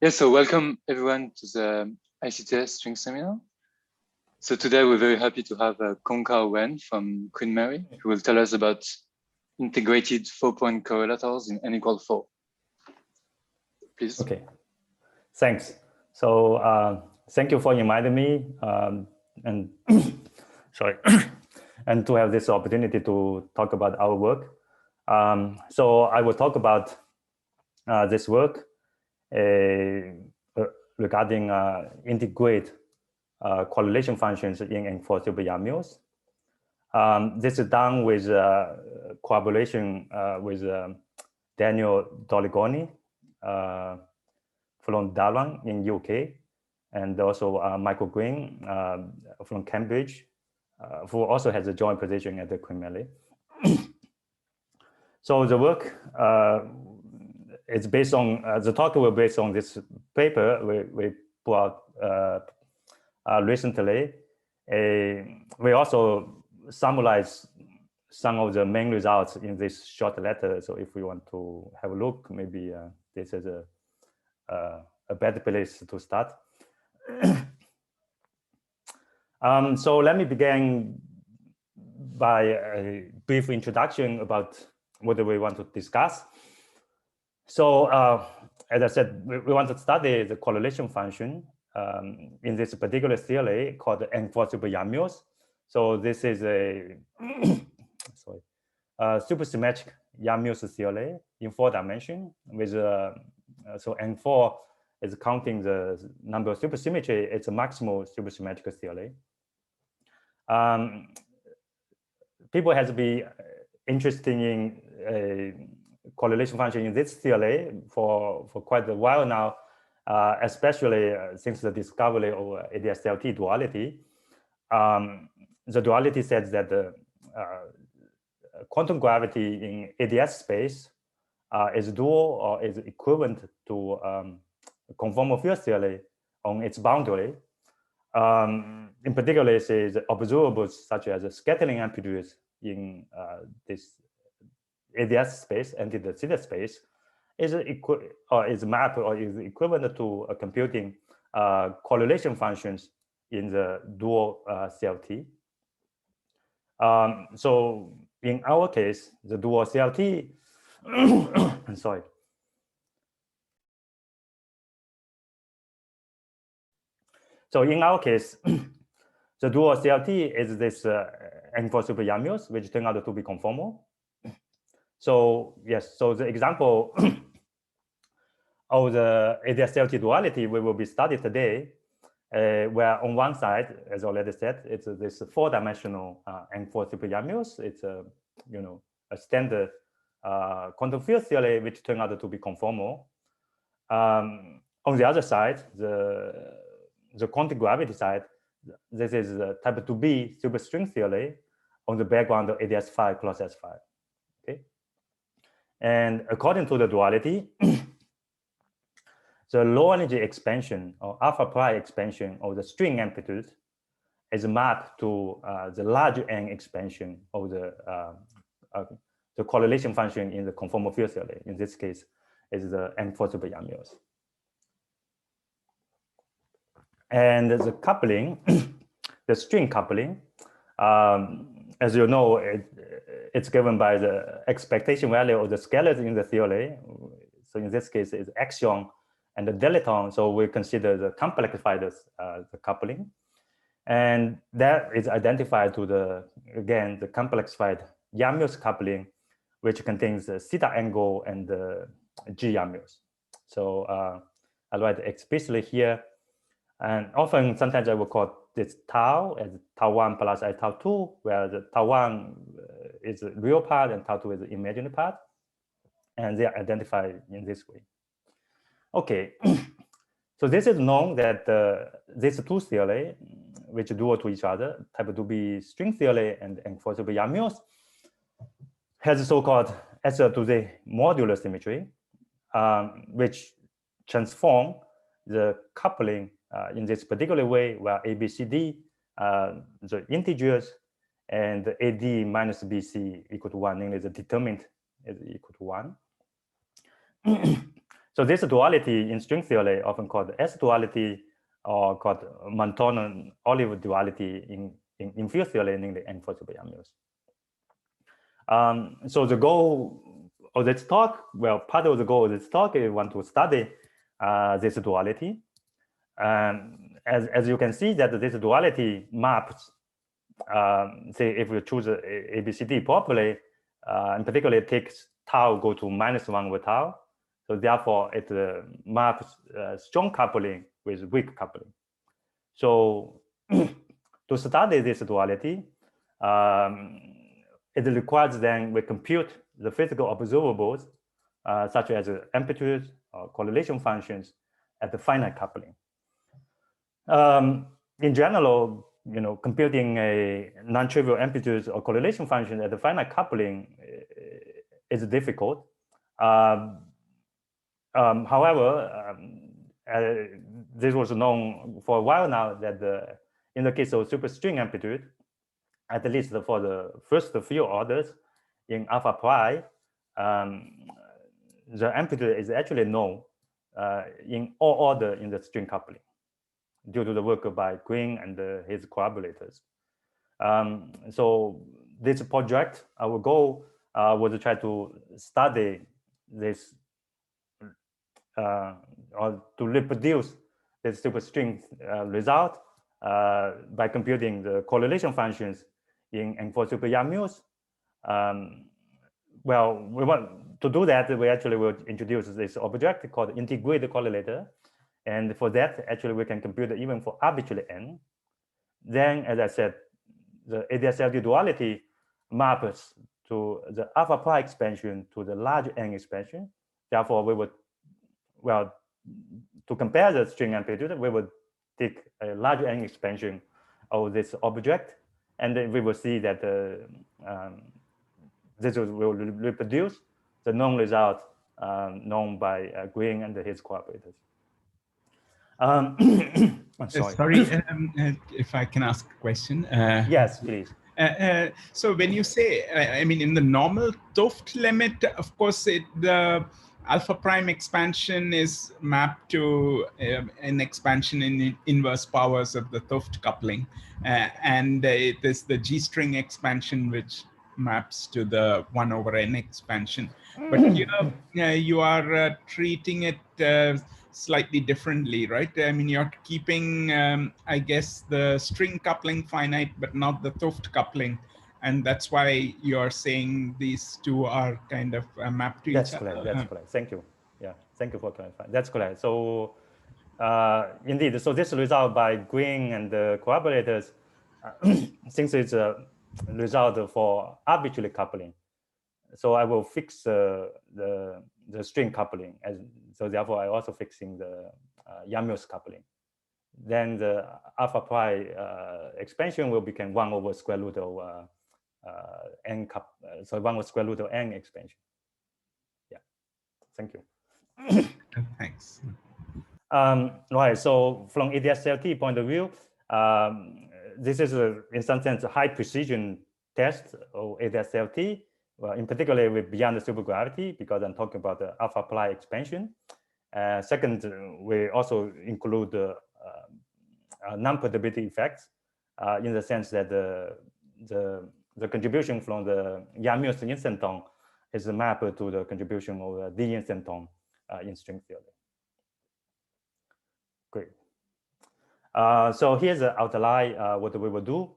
Yes, so welcome everyone to the ICTS string seminar. So today we're very happy to have Congkao Wen from Queen Mary, who will tell us about integrated 4-point correlators in n equal 4. Please. Okay, thanks. So thank you for inviting me and sorry, and to have this opportunity to talk about our work. So I will talk about this work regarding integrate correlation functions in enforceable YAMLs. This is done with collaboration with Daniel Doligoni from Durham in UK, and also Michael Green from Cambridge, who also has a joint position at the Queen Mary. So the work is based on, the talk will be based on this paper we put out recently. We also summarize some of the main results in this short letter. So if we want to have a look, maybe this is a better place to start. So let me begin by a brief introduction about what we want to discuss. So as I said, we want to study the correlation function in this particular theory called enforceable YAMLs. So this is a supersymmetric YAMLs theory in 4 dimensions with so N4 is counting the number of supersymmetry. It's a maximal supersymmetric theory. People has been interested in a correlation function in this theory for quite a while now, especially since the discovery of ADS-Clt duality. The duality says that the quantum gravity in ADS space is dual or is equivalent to conformal field theory on its boundary. In particular, it says observables such as scattering amplitudes in this ADS space and in the theta space is mapped or is equivalent to computing correlation functions in the dual CLT. So in our case, the dual CLT, I'm sorry. So in our case, the dual CLT is this enforceable YAMLs, which turn out to be conformal. So yes, so the example of the ADS-Clt duality we will be studying today, where on one side, as already said, it's this 4-dimensional enforceable YAMLs. It's a a standard quantum field theory which turned out to be conformal. On the other side, the quantum gravity side, this is the type 2B superstring theory on the background of ADS5 plus S5. Okay, and according to the duality, the low energy expansion or alpha pi expansion of the string amplitude is mapped to the large N expansion of the correlation function in the conformal field theory. In this case, is the enforceable YAMLs. And the coupling, the string coupling, as you know, it's given by the expectation value of the scalars in the theory. So in this case, it's axion and the dilaton. So we consider the complexified the coupling, and that is identified to the again the complexified YAMLs coupling, which contains the theta angle and the G YAMLs. So I write explicitly here, and often sometimes I will call this tau as tau 1 plus I tau 2, where the tau 1 is the real part and tau 2 is the imaginary part, and they are identified in this way. Okay, so this is known that these two theories, which dual to each other, type 2B string theory and enforceable YAMLs, has so-called S to the modular symmetry, which transform the coupling in this particular way, where A, B, C, D, the integers, and AD minus BC equal to 1, namely the determinant is equal to 1. So this duality in string theory, often called S duality or called Montonen-Oliver duality in field theory, namely N for super Yamu's. So the goal of this talk, well, part of the goal of this talk is we want to study this duality. As you can see that this duality maps, say if we choose ABCD properly, in particular it takes tau go to -1 over tau. So therefore it maps strong coupling with weak coupling. So to study this duality, it requires then we compute the physical observables such as amplitudes or correlation functions at the finite coupling. In general, computing a non-trivial amplitudes or correlation function at the finite coupling is difficult. However, this was known for a while now that in the case of superstring amplitude, at least for the first few orders in alpha pi, the amplitude is actually known in all order in the string coupling due to the work by Green and his collaborators. So this project, our goal was to try to study this or to reproduce this superstring result by computing the correlation functions in N4 super Yamu's. Well, we want to do that. We actually will introduce this object called integrated correlator. And for that, actually, we can compute it even for arbitrary n. Then, as I said, the ADS-LD duality maps to the alpha pi expansion to the large n expansion. Therefore, we would, well, to compare the string amplitude, we would take a large n expansion of this object, and then we will see that this will reproduce the known result known by Green and his collaborators. I'm sorry. Sorry, if I can ask a question. Yes, please. So when you say, I mean, in the normal Toft limit, of course, the alpha prime expansion is mapped to an expansion in inverse powers of the Toft coupling. And it is the G string expansion which maps to the 1 over n expansion. But you are treating it slightly differently, right? I mean, you're keeping, I guess, the string coupling finite, but not the Toft coupling. And that's why you're saying these two are kind of mapped to each other. That's correct. Thank you. Yeah, thank you for clarifying. That's correct. So indeed, so this result by Green and the collaborators, since it's a result for arbitrary coupling, so I will fix the string coupling, so therefore I also fixing the Yamu's coupling. Then the alpha pi expansion will become 1 over square root of n cup. So 1 over square root of n expansion. Yeah, thank you. Thanks. Right. So from ADS-LT point of view, this is in some sense a high precision test of ADS-LT. Well, in particular with beyond the supergravity, because I'm talking about the alpha pi expansion. Second, we also include non-perturbative effects in the sense that the contribution from the Yamu's instanton is mapped to the contribution of the D instanton in string theory. Great. So here's the outline what we will do.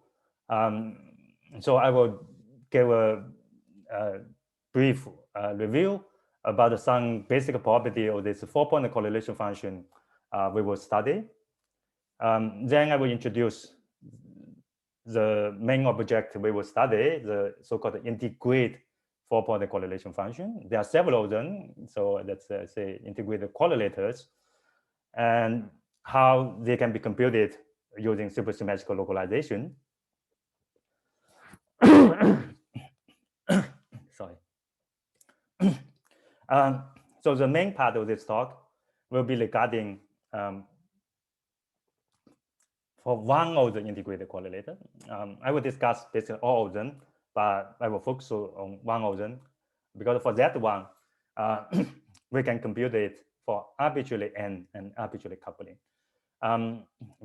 So I will give a brief review about some basic property of this 4-point correlation function we will study. Then I will introduce the main object we will study, the so-called integrate 4-point correlation function. There are several of them, so let's say integrated correlators, and how they can be computed using supersymmetrical localization. Sorry. So the main part of this talk will be regarding for one of the integrated correlator. I will discuss basically all of them, but I will focus on one of them because for that one, we can compute it for arbitrary n and arbitrary coupling.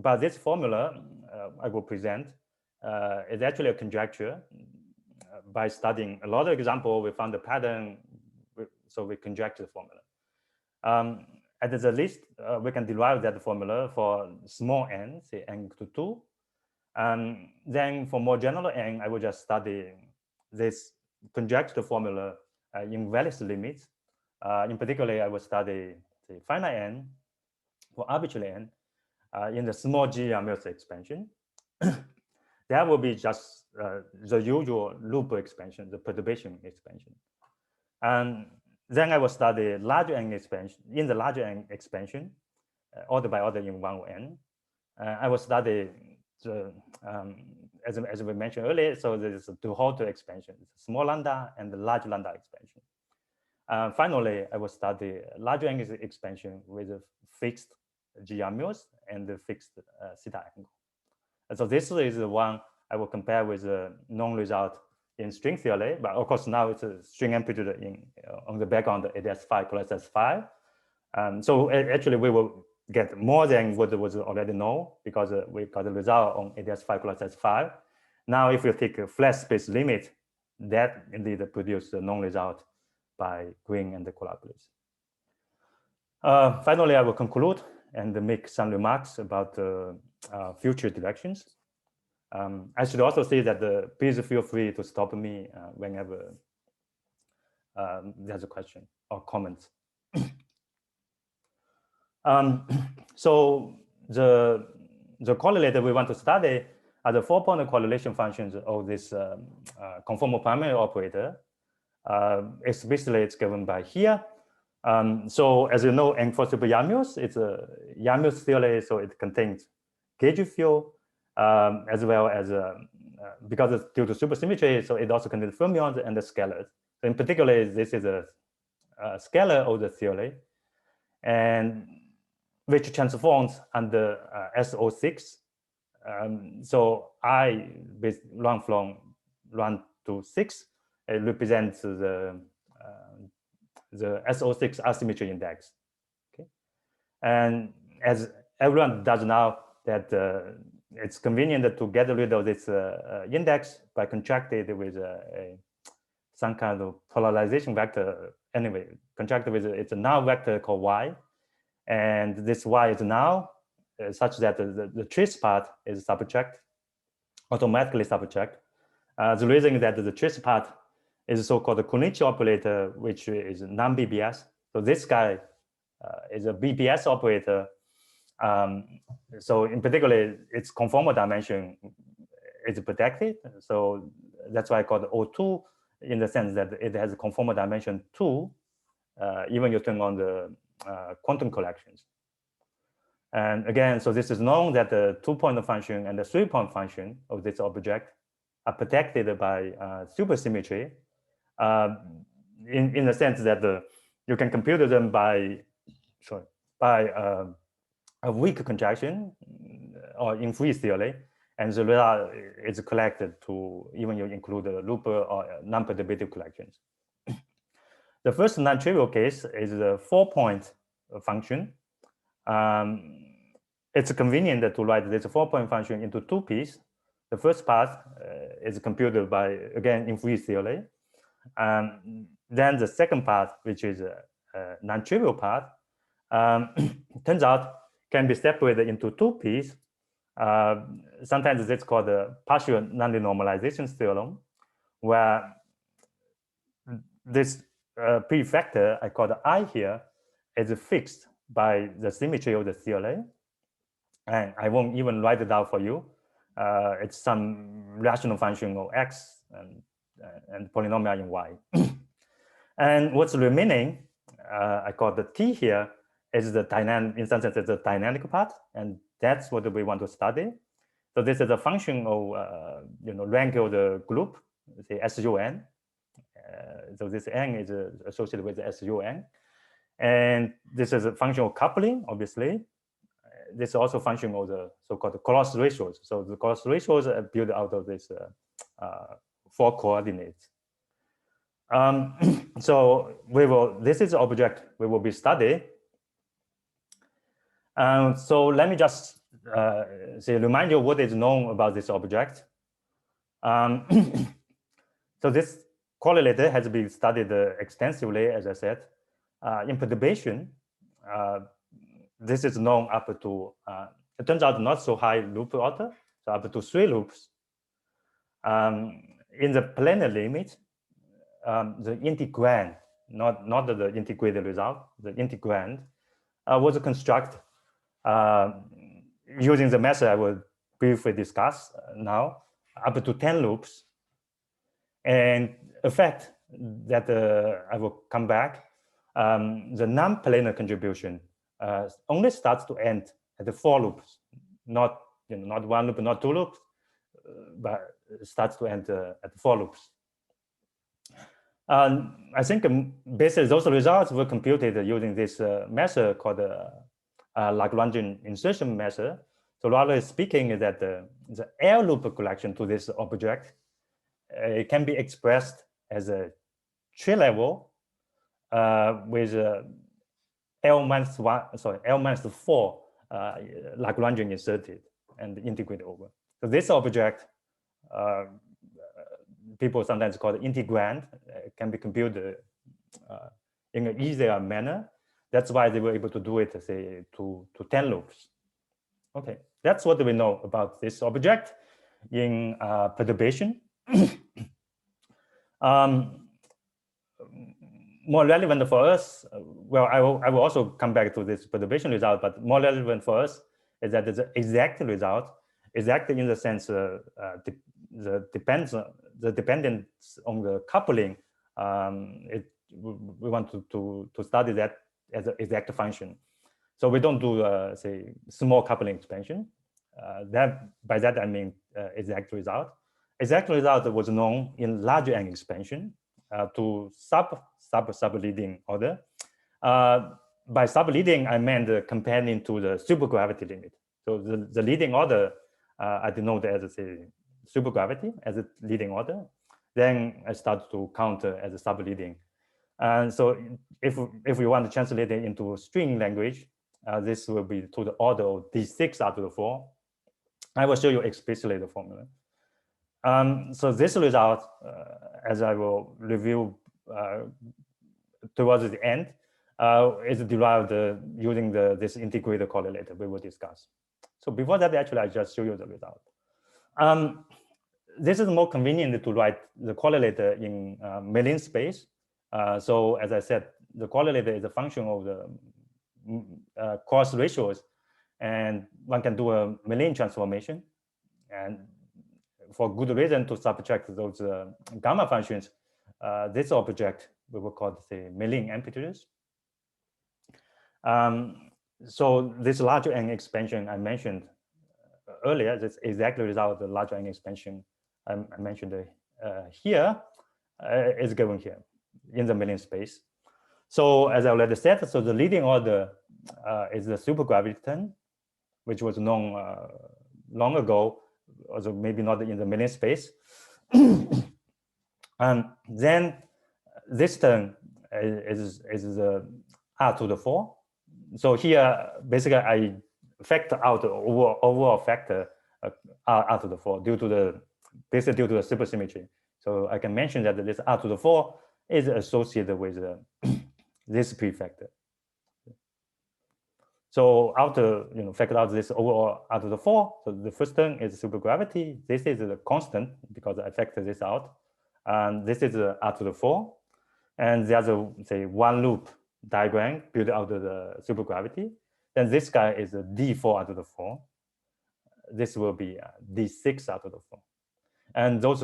But this formula I will present is actually a conjecture. By studying a lot of examples, we found the pattern, so we conjecture the formula. At the least, we can derive that formula for small n, say n to 2. Then for more general n, I will just study this conjecture formula in various limits. In particular, I will study the finite n for arbitrary n in the small G Mills expansion. That will be just the usual loop expansion, the perturbation expansion. And then I will study larger n expansion. In the larger n expansion, order by order in 1 n, I will study the, as we mentioned earlier, so there is a two-halter expansion, small lambda and the large lambda expansion. Finally, I will study larger n expansion with a fixed GR Mills and the fixed theta angle. And so this is the one I will compare with the known result in string theory, but of course now it's a string amplitude in on the background ADS5 plus S5. So actually we will get more than what was already known because we got the result on ADS5 plus S5. Now if you take a flat space limit, that indeed produces the known result by Green and the collaborators. Finally, I will conclude and make some remarks about future directions. I should also say that please feel free to stop me whenever there's a question or comment. So the correlator we want to study are the 4-point correlation functions of this conformal primary operator. Explicitly, it's given by here. So as you know, enforceable Yaw-Mills, it's a Yaw-Mills theory, so it contains gauge field, as well as because it's due to supersymmetry, so it also contains fermions and the scalars. So in particular, this is a scalar of the theory, and which transforms under SO6. So I run from 1 to 6. It represents the SO6 asymmetry index. Okay, and as everyone does now, that it's convenient to get rid of this index by contracted with some kind of polarization vector. Anyway, contracted with it's a null vector called y, and this y is null such that the trace part is subtract, automatically subtract. The reason is that the trace part is so-called the Konichi operator, which is non-BBS. So this guy is a BBS operator. So in particular, its conformal dimension is protected. So that's why I call it O2 in the sense that it has a conformal dimension 2, even you turn on the quantum collections. And again, so this is known that the 2-point function and the 3-point function of this object are protected by supersymmetry, in the sense that you can compute them by a weak conjunction or in free theory, and the result is collected to even you include the loop or non-perturbative collections. The first non-trivial case is the 4-point function. It's convenient to write this 4-point function into 2 pieces. The first part is computed by, again, in free theory. Then the second part, which is a non-trivial part, turns out can be separated into 2 pieces. Sometimes it's called the partial non-denormalization theorem, where this p-factor, I call the I here, is fixed by the symmetry of the theory. And I won't even write it down for you. It's some rational function of x and polynomial in y. And what's remaining, I call the t here, is the dynamic, in some sense, it's the dynamic part, and that's what we want to study. So this is a function of rank of the group, say SUN. So this n is associated with the SUN, and this is a function of coupling, obviously. This is also a function of the so-called cross ratios. So the cross ratios are built out of this 4 coordinates. So this is the object we will be studying. So let me just remind you what is known about this object. So this correlator has been studied extensively, as I said. In perturbation, this is known up to, it turns out not so high loop order, so up to 3 loops. In the planar limit, the integrand, not the integrated result, the integrand was constructed using the method I will briefly discuss now, up to 10 loops. And a fact that I will come back, the non-planar contribution only starts to end at the 4 loops, not 1 loop, not 2 loops, but it starts to end at 4 loops. I think basically those results were computed using this method called the Lagrangian insertion method. So rather speaking, is that the L loop collection to this object it can be expressed as a tree level with L minus 4 Lagrangian inserted and integrated over. So this object, people sometimes call it integrand, can be computed in an easier manner. That's why they were able to do it, say, to 10 loops. Okay, that's what we know about this object in perturbation. More relevant for us, well, I will also come back to this perturbation result, but more relevant for us is that the exact result, exact in the sense the dependence on the coupling, we want to study that as an exact function. So we don't do say small coupling expansion. By that I mean exact result. Exact result was known in larger N expansion to sub-leading order. By sub-leading, I meant comparing to the supergravity limit. So the leading order, I denote as a supergravity as a leading order. Then I start to count as a sub-leading. And so if we want to translate it into string language, this will be to the order of D6 out of the 4. I will show you explicitly the formula. So this result, as I will review towards the end, is derived using this integrated correlator we will discuss. So before that, actually, I just show you the result. This is more convenient to write the correlator in Mellin space. So as I said, the correlator is a function of the cost ratios, and one can do a Mellin transformation. And for good reason to subtract those gamma functions, this object we will call the Mellin amplitudes. So this larger N expansion I mentioned earlier, this exactly result of the larger N expansion I mentioned here is given here in the Mellin space. So as I already said, so the leading order is the supergravity term, which was known long ago, also maybe not in the Mellin space. And then this term is R to the 4. So here, basically, I factor out the overall factor R to the 4 basically due to the supersymmetry. So I can mention that this R to the 4 is associated with this prefactor. So after factor out this overall R to the 4, so the first term is supergravity. This is the constant because I factor this out, and this is R to the 4, and there's a say 1 loop diagram built out of the supergravity. Then this guy is a D4 out of the 4. This will be D6 out of the 4, and those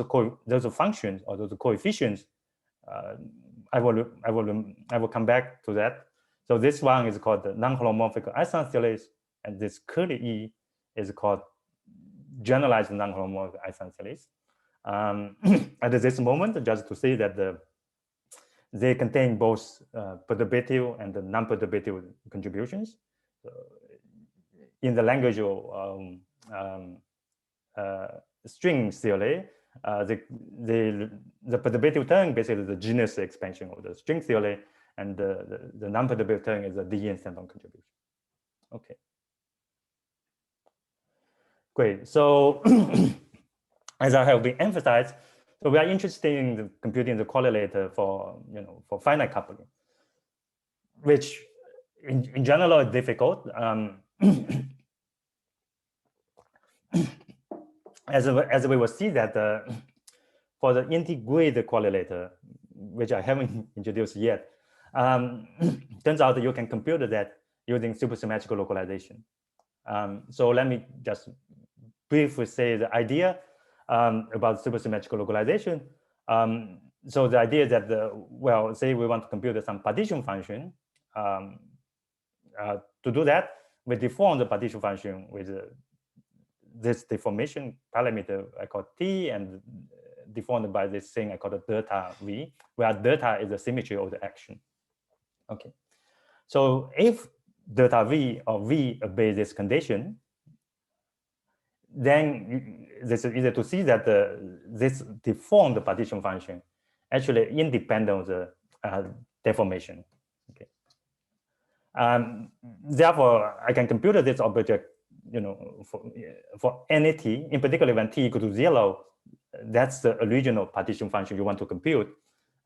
functions or those coefficients. I will come back to that. So this one is called the non-holomorphic Einstein series, and this curly E is called generalized non-holomorphic Einstein series. At this moment, just to say that they contain both perturbative and non-perturbative contributions. In the language of string theory, the perturbative term basically the genus expansion of the string theory, and the non-perturbative term is the D instanton contribution. Okay, Great. So as I have been emphasized, so we are interested in computing the correlator for, for finite coupling, which in general is difficult. As we will see that for the integrated correlator, which I haven't introduced yet, turns out that you can compute that using supersymmetrical localization. So let me just briefly say the idea about supersymmetrical localization. So the idea is that, well, say we want to compute some partition function. To do that, we deform the partition function with this deformation parameter I call t, and deformed by this thing I call the delta v, where delta is the symmetry of the action. Okay, so if delta v or v obeys this condition, then this is easy to see that this deformed partition function actually independent of the deformation. Okay. Therefore, I can compute this object, for any t, in particular when t equal to 0, that's the original partition function you want to compute.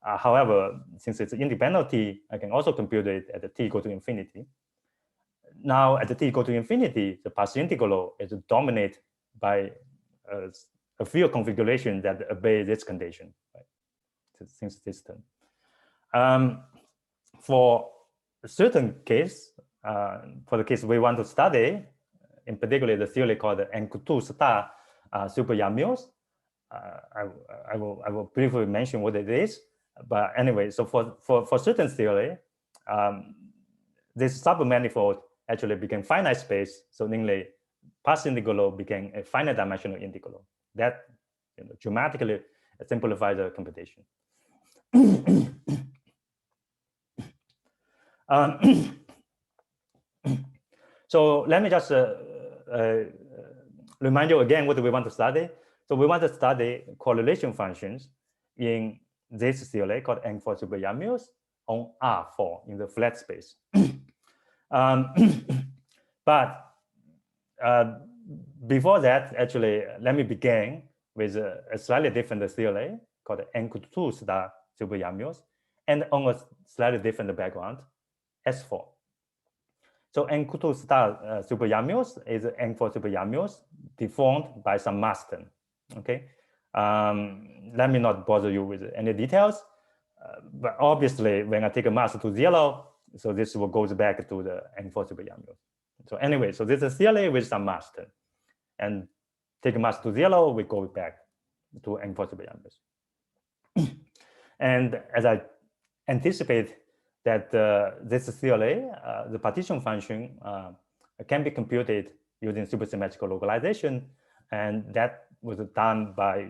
However, since it's independent of t, I can also compute it at the t equal to infinity. Now, at the t equal to infinity, the partial integral is dominated by a field configuration that obeys this condition, right? Since this term. For a certain case, for the case we want to study, in particular the theory called the Clt star super Yamils. I will briefly mention what it is. But anyway, so for certain theory, this submanifold actually became finite space. So namely, partial integral became a finite dimensional integral. That dramatically simplifies the computation. So let me just remind you again what we want to study. So we want to study correlation functions in this theory called N4 super Yamils on R4 in the flat space. But before that, actually, let me begin with a slightly different theory called Clt star super Yamils, and on a slightly different background, S4. So Clt star super Yamils is N4 super Yamils deformed by some mass term. Okay, let me not bother you with any details, but obviously when I take a mass to 0, so this will goes back to the N4 super Yamils. So anyway, so this is a theory with some mass term, and take a mass to 0, we go back to N4 super Yamils. And as I anticipate that this theory, the partition function can be computed using supersymmetrical localization, and that was done by,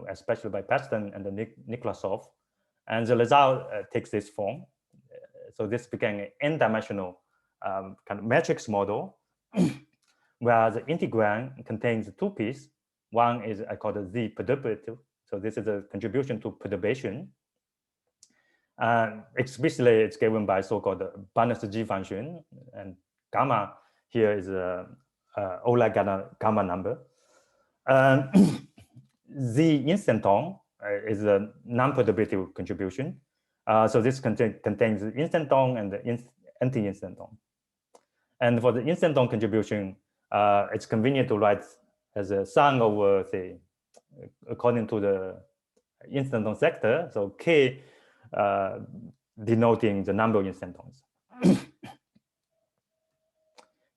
especially by Peston and the Nikolosov, and the result takes this form. So this became an n-dimensional kind of matrix model, where the integrand contains two pieces. One is I call the z perturbative. So this is a contribution to perturbation. Explicitly, it's given by so-called bonus G function, and gamma here is a Euler gamma number. The instanton is a non-perturbative contribution. So this contains the instanton and the anti-instanton. And for the instanton contribution, it's convenient to write as a sum over, say, according to the instanton sector. So K denoting the number of instantons.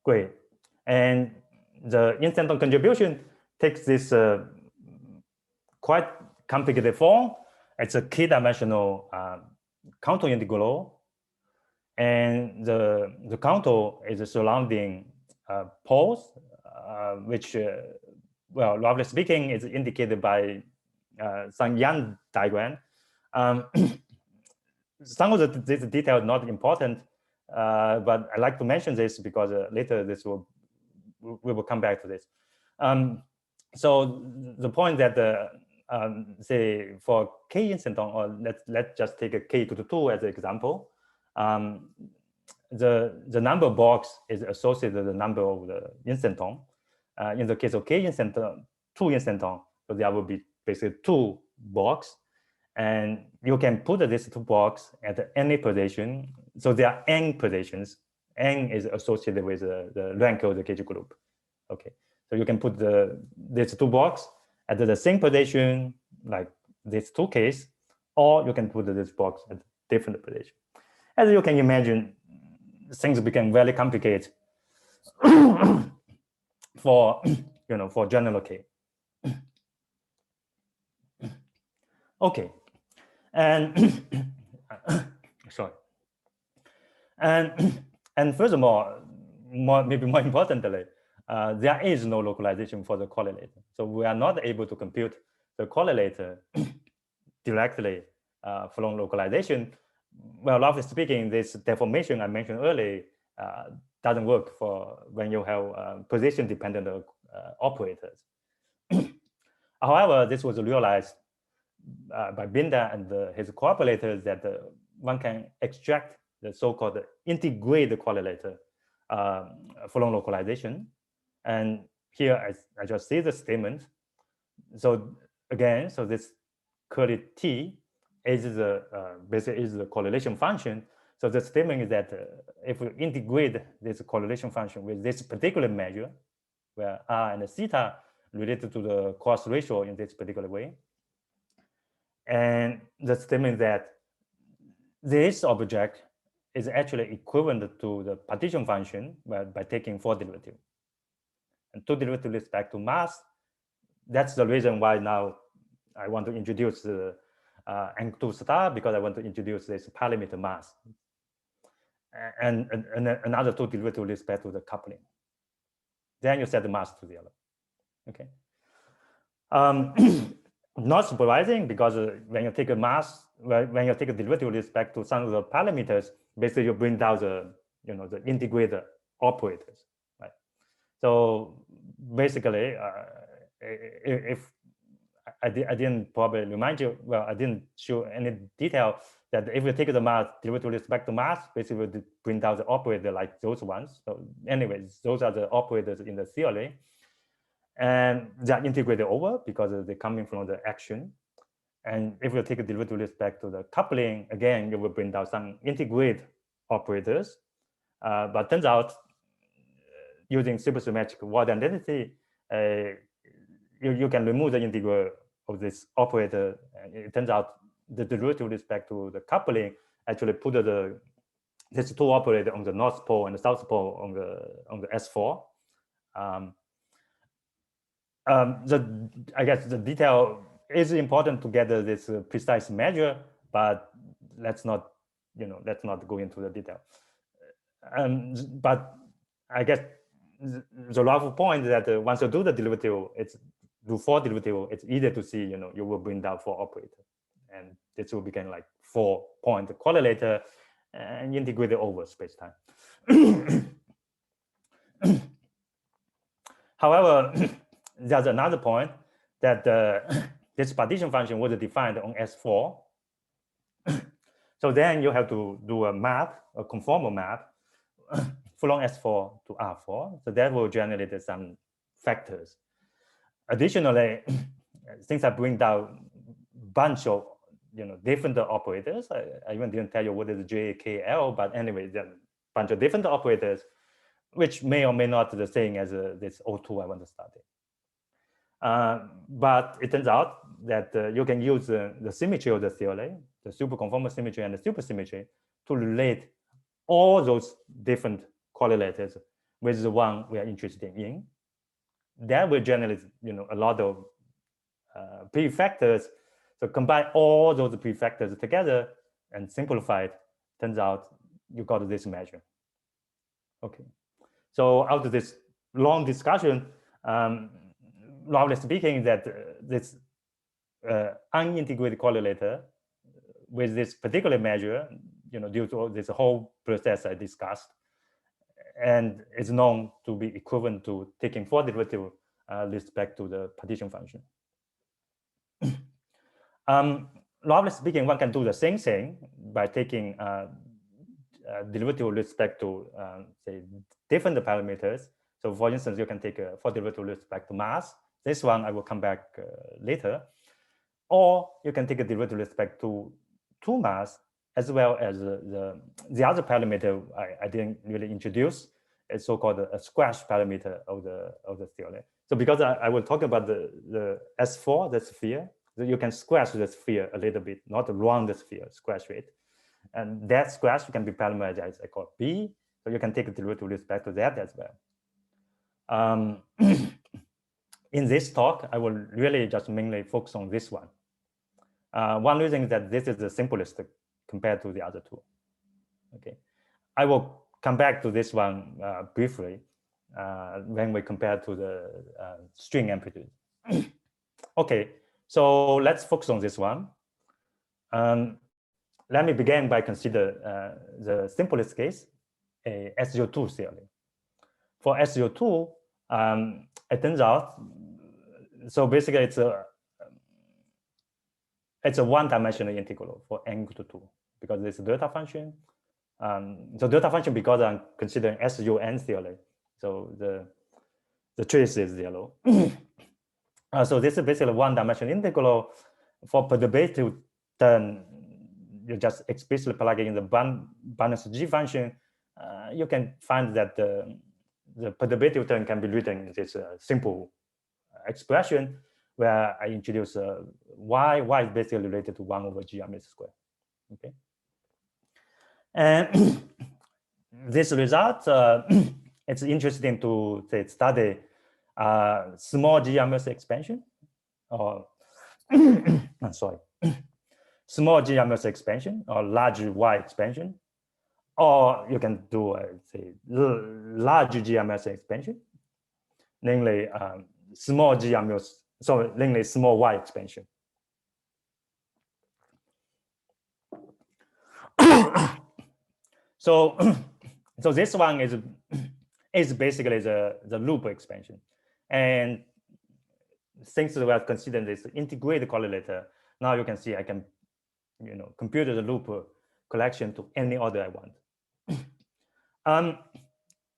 Great. And the instanton contribution takes this quite complicated form. It's a k-dimensional contour integral, and the contour is a surrounding poles, which, well, roughly speaking, is indicated by some Young diagram. Some of this detail is not important, but I like to mention this because later we will come back to this. So the point that say for k instanton, or let's just take a k equal to 2 as an example, the number box is associated with the number of the instanton, in the case of k instanton, 2 instanton, so there will be basically 2 boxes, and you can put these 2 boxes at any position. So there are n positions. N is associated with the rank of the Cauchy group. Okay, so you can put these 2 boxes at the same position, like these 2 cases, or you can put this box at different position. As you can imagine, things become very complicated for for general K. Okay, and sorry, and furthermore, maybe more importantly, there is no localization for the correlator, so we are not able to compute the correlator directly from localization. Well, roughly speaking, this deformation I mentioned earlier doesn't work for when you have position-dependent operators. However, this was realized by Binder and his correlators that one can extract the so-called integrated correlator from localization. And here I just see the statement. So again, so this curly T is the basically is the correlation function. So the statement is that if we integrate this correlation function with this particular measure, where R and theta related to the cross ratio in this particular way, and the statement that this object is actually equivalent to the partition function by taking 4 derivatives. And 2 derivatives with respect to mass. That's the reason why now I want to introduce the N2 star, because I want to introduce this parameter mass. And another 2 derivatives with respect to the coupling. Then you set the mass to 0. Okay. Not surprising, because when you take a mass, when you take a derivative with respect to some of the parameters, basically you bring down the the integrated operators, right? So basically, if I didn't probably remind you, well, I didn't show any detail that if you take the mass derivative with respect to mass, basically we bring down the operator like those ones. So anyways, those are the operators in the theory. And they are integrated over because they're coming from the action. And if you take a derivative with respect to the coupling, again, you will bring down some integrate operators. But turns out, using supersymmetric word identity, you can remove the integral of this operator. And it turns out the derivative with respect to the coupling actually put these 2 operators on the north pole and the south pole on the S4. I guess the detail is important to get this precise measure, but let's not go into the detail. But I guess the rough point is that once you do the derivative, do 4 derivative, it's easier to see, you will bring down 4 operator, and this will become like 4-point correlator and integrate it over space-time. However, there's another point that this partition function was defined on S4. So then you have to do a map, a conformal map from S4 to R4. So that will generate some factors. Additionally, since I bring down a bunch of different operators, I even didn't tell you what is J, K, L, but anyway, there are a bunch of different operators, which may or may not be the same as this O2 I want to study. But it turns out that you can use the symmetry of the theory, the superconformal symmetry and the supersymmetry, to relate all those different correlators with the one we are interested in. That will generate a lot of prefactors. So combine all those prefactors together and simplify it. Turns out you got this measure. Okay. So out of this long discussion, roughly speaking, that this unintegrated correlator with this particular measure, due to this whole process I discussed, and it's known to be equivalent to taking 4 derivatives with respect to the partition function. Roughly speaking, one can do the same thing by taking derivative with respect to say different parameters, So for instance, you can take a fourth derivative with respect to mass. This one I will come back later. Or you can take a derivative with respect to mass, as well as the other parameter I didn't really introduce. It's so-called a squash parameter of the theory. So because I will talk about the S4, the sphere, so you can squash the sphere a little bit, not round the sphere, squash it. And that squash can be parameterized as I call B. So you can take a derivative with respect to that as well. In this talk, I will really just mainly focus on this one. One reason is that this is the simplest compared to the other two. Okay, I will come back to this one briefly when we compare to the string amplitude. Okay, so let's focus on this one. Let me begin by consider the simplest case, a SO2 theory. For SO2, it turns out, so basically it's a one-dimensional integral for n equal to 2 because it's a delta function. So delta function because I'm considering SUN theory. So the trace is 0. So this is basically a one-dimensional integral. For perturbative term, you just explicitly plug in the balance G function. You can find that the perturbative term can be written in this simple expression where I introduce y is basically related to 1 over g RMS square. Okay, and this result, it's interesting to study small g RMS expansion, or I'm sorry, small g RMS expansion or large y expansion, or you can do say large g RMS expansion, namely small g RMS. So namely small y expansion. So this one is basically the loop expansion. And since we are considering this integrated correlator, now you can see I can compute the loop collection to any order I want.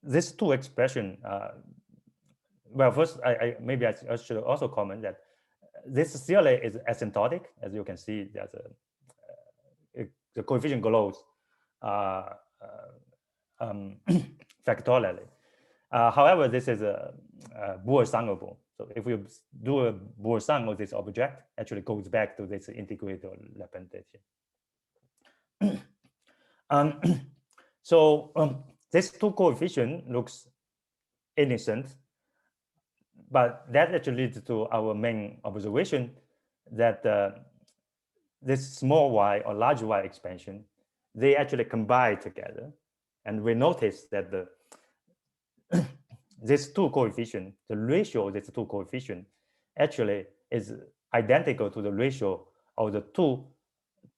These two expressions, well, first, maybe I should also comment that this theory is asymptotic. As you can see, there's the coefficient grows factorially. However, this is a Boole-Sanger-Bohm. So if we do a Boole-Sum of this object, actually goes back to this integrated representation. This two coefficient looks innocent, but that actually leads to our main observation that this small y or large y expansion, they actually combine together. And we notice that this two coefficient, the ratio of these two coefficient actually is identical to the ratio of the two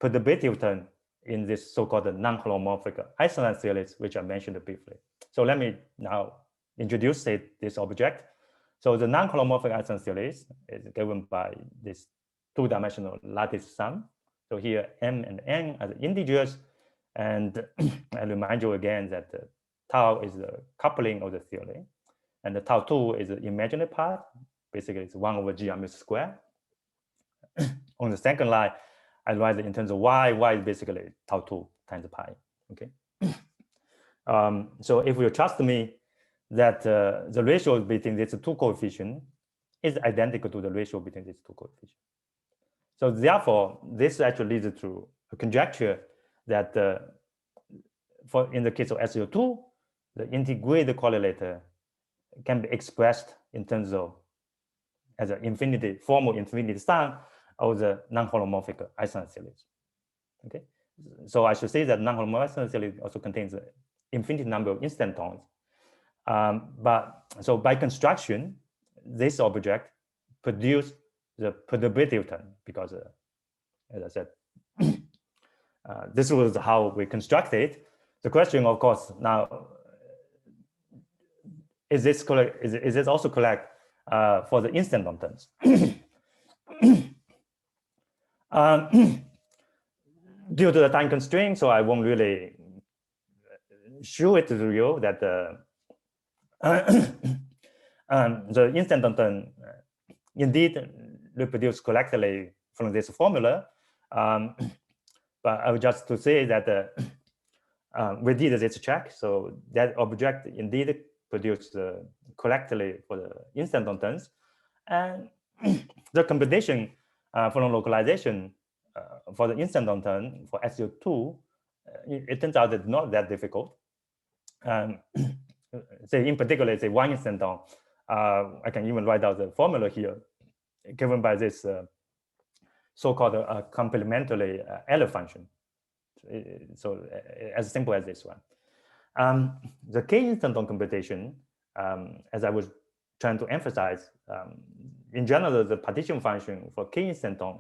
perturbative term in this so-called non-holomorphic Iceland series, which I mentioned briefly. So let me now introduce this object. So the non-holomorphic Iceland series is given by this two-dimensional lattice sum. So here m and n are the integers, and I remind you again that tau is the coupling of the theory, and the tau 2 is the imaginary part. Basically, it's 1 over g RMS square. On the second line, I write it in terms of y. Y is basically tau 2 times pi. Okay. So if you trust me that the ratio between these two coefficients is identical to the ratio between these two coefficients. So therefore, this actually leads to a conjecture that in the case of SO2, the integrated correlator can be expressed in terms of as an formal infinity sum of the non-holomorphic Iceland series. Okay, so I should say that non-holomorphic Iceland series also contains an infinite number of instantons. But so by construction, this object produces the perturbative term because, as I said, this was how we constructed. The question, of course, now is this correct? Is this also correct for the instanton terms? Due to the time constraint, so I won't really show it to you that The instanton indeed reproduce correctly from this formula. But I would just to say that we did this check, so that object indeed produced correctly for the instantons, and the computation for localization for the instanton for SU2, it turns out it's not that difficult. Say in particular, say one instanton, I can even write out the formula here, given by this so-called complementary L function. So as simple as this one. The k-instanton computation, as I was trying to emphasize, in general, the partition function for k-instanton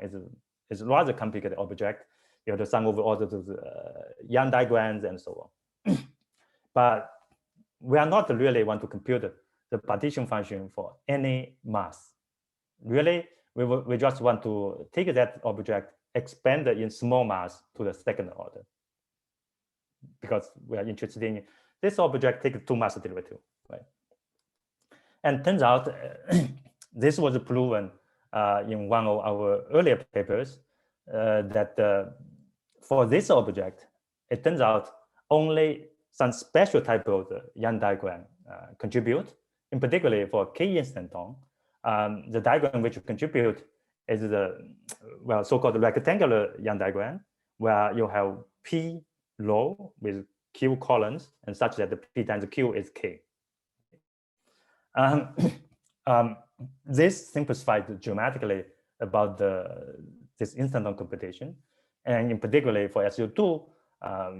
is a rather complicated object. You have to sum over all those Young diagrams and so on. But we are not really want to compute the partition function for any mass. Really, we just want to take that object, expand it in small mass to the second order, because we are interested in this object take two mass derivative, right? And turns out this was proven in one of our earlier papers that for this object, it turns out only some special type of the Young diagram contribute. In particular, for k-instanton, the diagram which contribute is the so-called rectangular Young diagram, where you have p row with q columns, and such that the p times q is k. This simplified dramatically about this instanton computation, and in particular for SU2,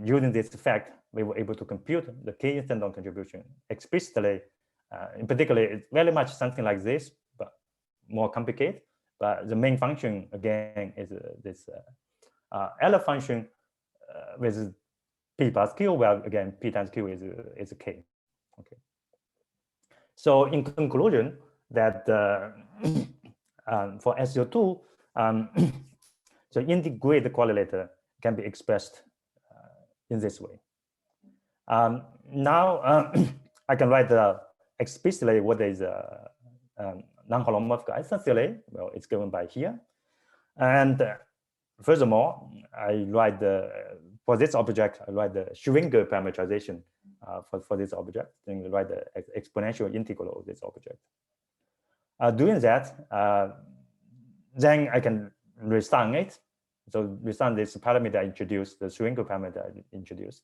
using this effect, we were able to compute the k-instanton contribution explicitly. In particular, it's very much something like this, but more complicated. But the main function again is this L function with p plus q, where again p times q is k. Okay. So in conclusion, that for SU2, so integrated correlator can be expressed in this way. Now I can write explicitly what is non-holomorphic Einstein theory. Well, it's given by here. And furthermore, I write for this object, I write the Schwinger parameterization for this object, then write the exponential integral of this object. Doing that, then I can resum it. So resum this parameter I introduced, the Schwinger parameter I introduced.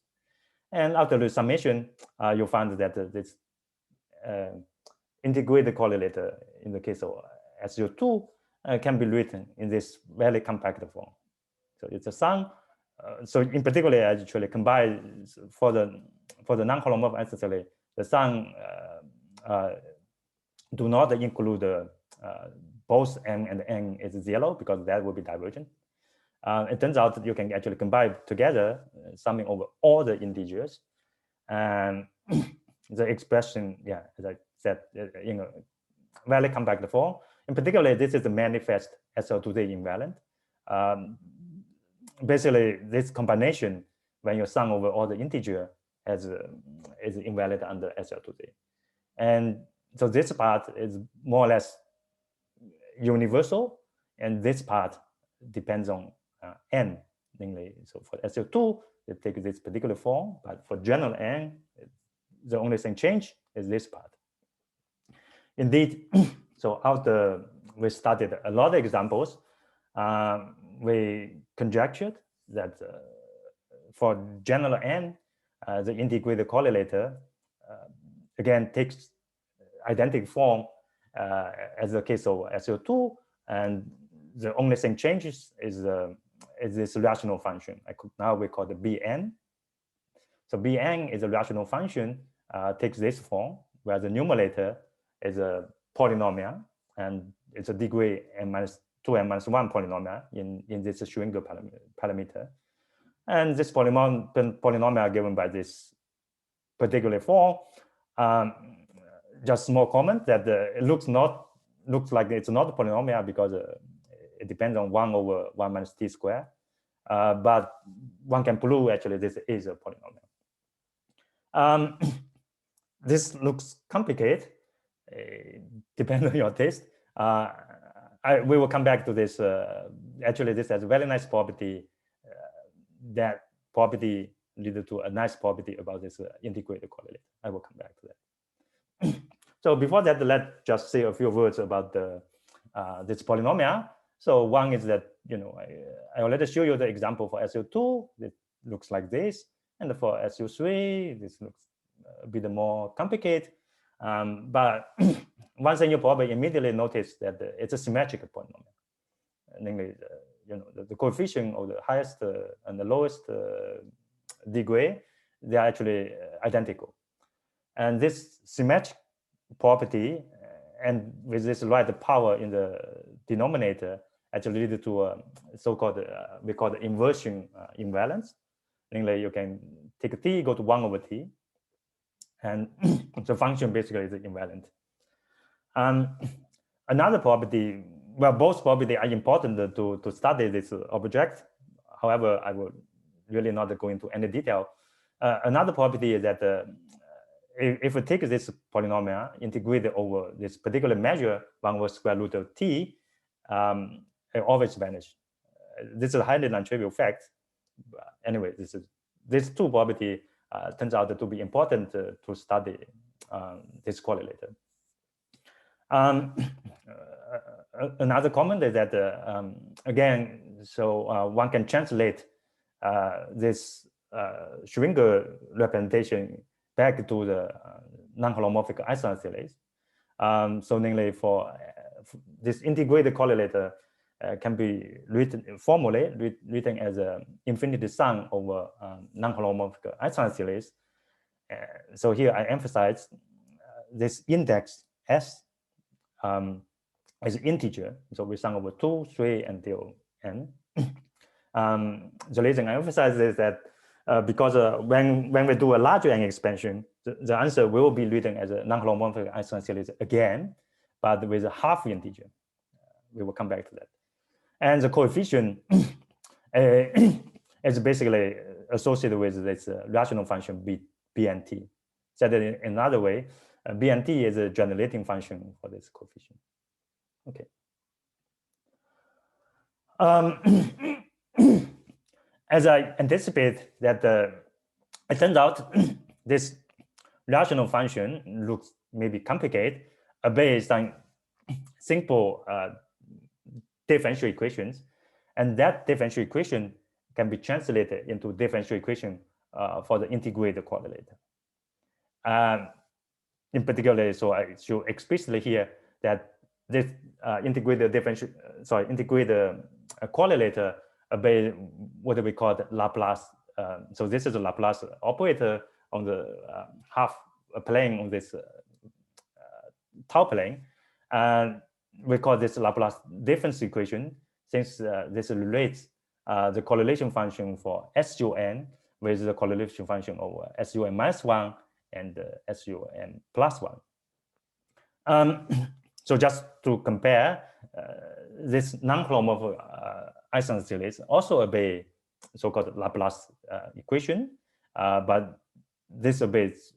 And after the summation, you'll find that this integrated correlator in the case of SU2 can be written in this very compact form. So it's a sum. So in particular, I actually combine for the non-holomorphic Einstein theory, the sum do not include both m and n is 0, because that will be divergent. It turns out that you can actually combine together, summing over all the integers, and the expression, yeah, as I said, in a very compact form. In particular, this is the manifest SL2Z invariant. Basically, this combination, when you sum over all the integer, is invariant under SL2Z. And so this part is more or less universal, and this part depends on n. Namely, so for SL2, it takes this particular form, but for general n, the only thing change is this part. Indeed, so after we studied a lot of examples, we conjectured that for general n, the integrated correlator again takes identical form as the case of SO2, and the only thing changes is this rational function. Now we call it Bn. So Bn is a rational function, takes this form, where the numerator is a polynomial, and it's a degree n minus 2n minus 1 polynomial in this Schwinger parameter. And this polynomial given by this particular form, just small comment that it looks like it's not a polynomial because it depends on 1 over 1 minus t squared. But one can prove actually this is a polynomial. this looks complicated, depending on your taste. We will come back to this. Actually, this has a very nice property. That property leads to a nice property about this integrated correlator. I will come back to that. So before that, let's just say a few words about the this polynomial. So one is that, I already show you the example for SU2. It looks like this, and for SU3, this looks a bit more complicated. But one thing you probably immediately notice that it's a symmetrical polynomial, namely, the coefficient of the highest and the lowest degree, they are actually identical. And this symmetric property, and with this right power in the denominator, actually lead to a so-called, we call the inversion imbalance. Namely, you can take t, go to 1 over t, and the function basically is invariant. Another property, well, both properties are important to study this object. However, I will really not go into any detail. Another property is that if we take this polynomial, integrate it over this particular measure, 1 over square root of t, it always vanishes. This is a highly non-trivial fact. Anyway, these two properties turns out to be important to study this correlator. Another comment is that, again, so one can translate this Schrödinger representation back to the non-holomorphic Einstein series. So namely, for this integrated correlator can be written formally written as an infinity sum over non-holomorphic Einstein series. So here I emphasize this index S is an integer, so we sum over 2, 3 until n. The reason I emphasize is that because when we do a larger n expansion, the answer will be written as a non-holomorphic Einstein series again, but with a half integer. We will come back to that. And the coefficient is basically associated with this rational function b and t. Said in another way, b and t is a generating function for this coefficient. Okay. As I anticipate that it turns out this rational function looks maybe complicated based on simple differential equations, and that differential equation can be translated into differential equation for the integrated correlator. In particular, so I show explicitly here that this integrated correlator obey what we call the Laplace. So this is a Laplace operator on the half plane on this tau plane, and we call this Laplace-difference equation, since this relates the correlation function for SUN with the correlation function of SUN minus 1 and SUN plus 1. So just to compare, this non-holomorphic Einstein series also obey so-called Laplace equation, but this obeys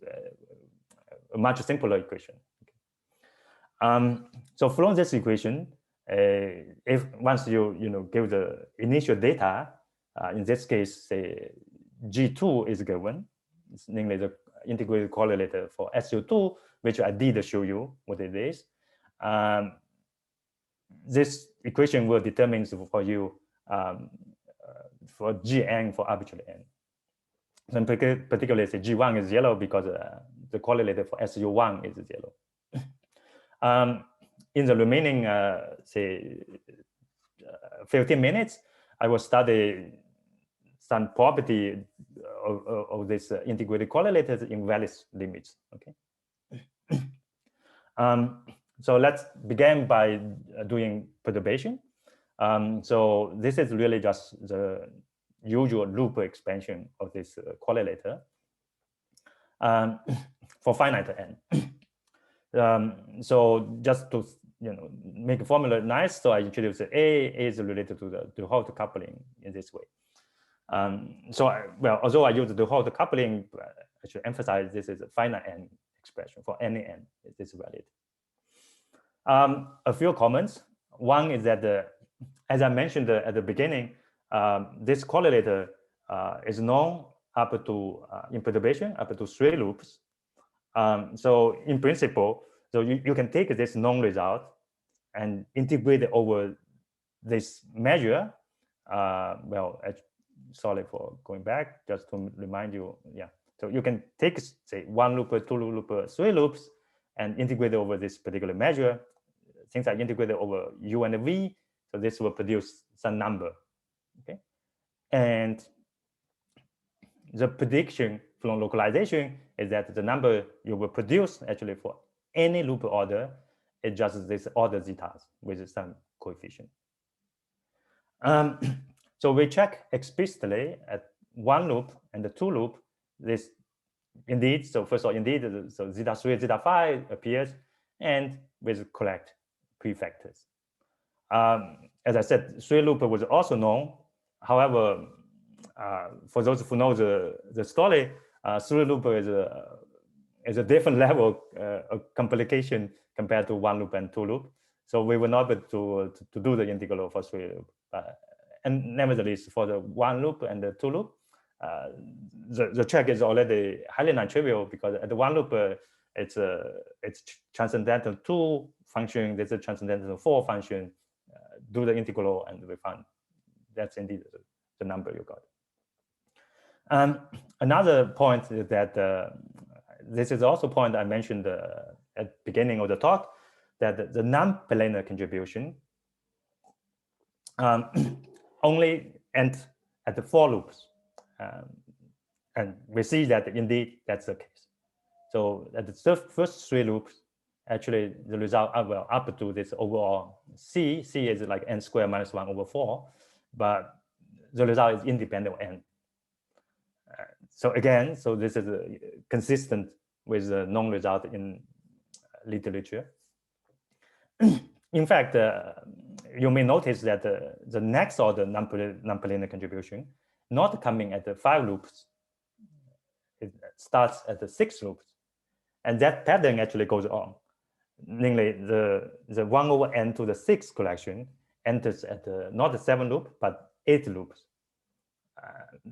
a much simpler equation. So from this equation, if once you give the initial data, in this case, say G2 is given, it's namely the integrated correlator for SU2, which I did show you what it is. This equation will determine for you for Gn for arbitrary n. And particularly, say G1 is yellow because the correlator for SU1 is yellow. In the remaining, say, 15 minutes, I will study some property of this integrated correlators in various limits. Okay. So let's begin by doing perturbation. So this is really just the usual loop expansion of this correlator for finite n. So just to make a formula nice, so I introduce A is related to the Duhalter coupling in this way. Although I use the Duhalter coupling, I should emphasize this is a finite n expression for any n. It is valid. A few comments. One is that, as I mentioned at the beginning, this correlator is known up to in perturbation up to 3 loops. So in principle, so you can take this known result and integrate it over this measure. Well, sorry for going back, just to remind you, yeah. So you can take, say, 1 loop, 2 loop, 3 loops, and integrate over this particular measure. Things are integrated over u and v, so this will produce some number, okay? And the prediction from localization is that the number you will produce actually for any loop order is just this order zetas with some coefficient. So we check explicitly at 1 loop and the 2 loop, this indeed, so first of all, indeed, so zeta 3, zeta 5 appears, and with correct prefactors. As I said, 3 loop was also known. However, for those who know the story, 3 loop is a different level of complication compared to 1 loop and 2 loop. So we were not able to do the integral for 3 loop. And nevertheless, for the 1 loop and the 2 loop, the check is already highly non-trivial, because at the 1 loop, it's transcendental 2 function, there's a transcendental 4 function, do the integral, and we found that's indeed the number you got. Another point is that this is also a point I mentioned at the beginning of the talk, that the non-planar contribution only ends at the 4 loops. And we see that indeed that's the case. So at the first 3 loops, actually the result well, up to this overall C is like n squared minus 1 over 4, but the result is independent of n. So again, so this is consistent with the known result in literature. In fact, you may notice that the next order non-planar contribution not coming at the 5 loops, it starts at the 6 loops, and that pattern actually goes on. Namely, the 1 over n to the 6 collection enters at not the 7 loop but 8 loops.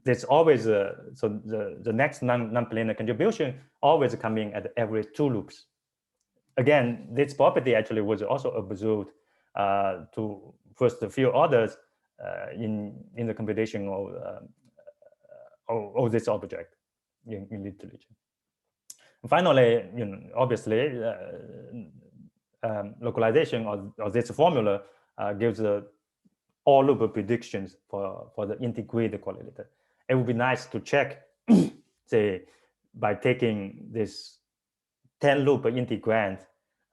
There's always so the next non-planar contribution always coming at every 2 loops. Again, this property actually was also observed to first a few orders in the computation of this object in literature. Finally, obviously, localization of this formula gives all loop predictions for the integrated correlator. It would be nice to check, say, by taking this 10 loop integrand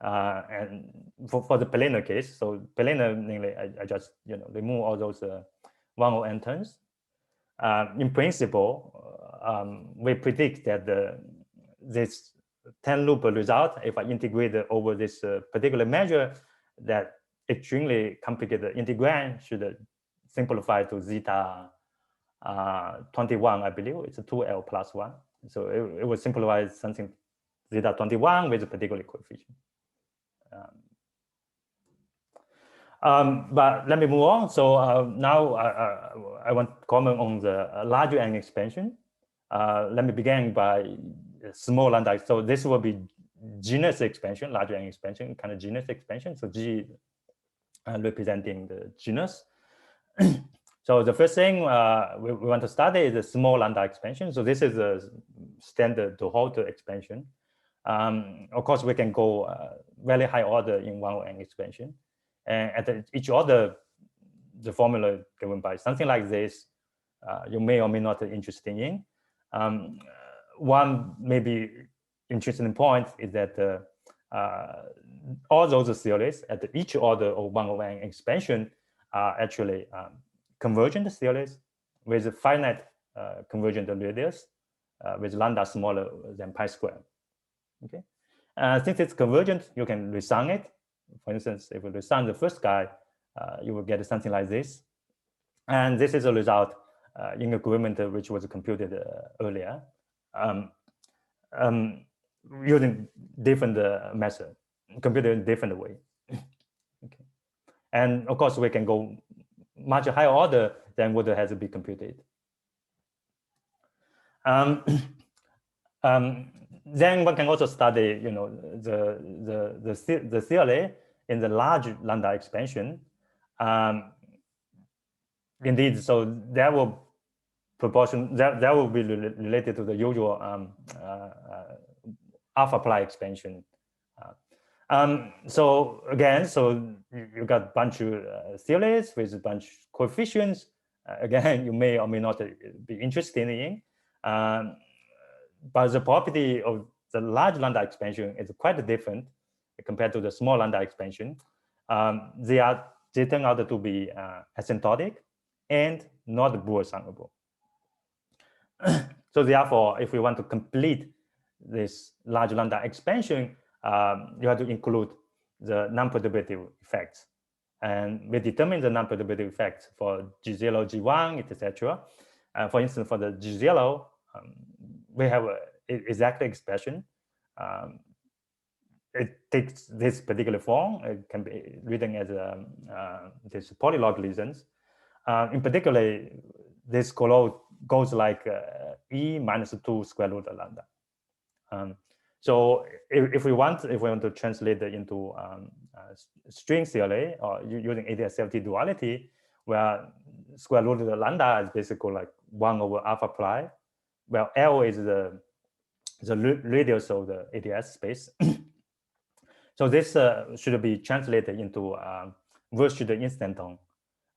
and for the planar case. So planar, namely, I just remove all those 1 over n terms. In principle, we predict that this 10 loop result, if I integrate over this particular measure, that extremely complicated integrand should simplify to zeta 21, I believe. It's a 2L plus 1. So it would simplify something zeta 21 with a particular coefficient. But let me move on. So now I want to comment on the larger n expansion. Let me begin by small lambda. So this will be genus expansion, larger n expansion, kind of genus expansion. So G representing the genus. So the first thing we want to study is the small lambda expansion. So this is a standard de Haute expansion. Of course, we can go very high order in 1 over n expansion. And at each order, the formula given by something like this, you may or may not be interested in. One maybe interesting point is that all those theories at each order of 1 over n expansion are actually convergent theories with a finite convergent radius with lambda smaller than pi squared. Okay, since it's convergent, you can resign it. For instance, if you resign the first guy, you will get something like this. And this is a result in agreement which was computed earlier. using different method, computed in different way. Okay, and of course we can go much higher order than what has to be computed. Then one can also study, the theory in the large lambda expansion. Indeed, so that will that will be related to the usual alpha ply expansion. So again, so you got a bunch of theories with a bunch of coefficients. Again, you may or may not be interested in. But the property of the large lambda expansion is quite different compared to the small lambda expansion. They turn out to be asymptotic and not Boole-summable. So therefore, if we want to complete this large lambda expansion, you have to include the non-perturbative effects. And we determine the non-perturbative effects for G0, G1, etc. For instance, for the G0, we have an exact expression. It takes this particular form. It can be written as this polylocalizations. In particular, this goes like e minus 2 square root of lambda. So if we want to translate it into string theory or using Clt duality, where square root of the lambda is basically like 1 over alpha ply, well, L is the radius of the ATS space. So this should be translated into Virtual instanton,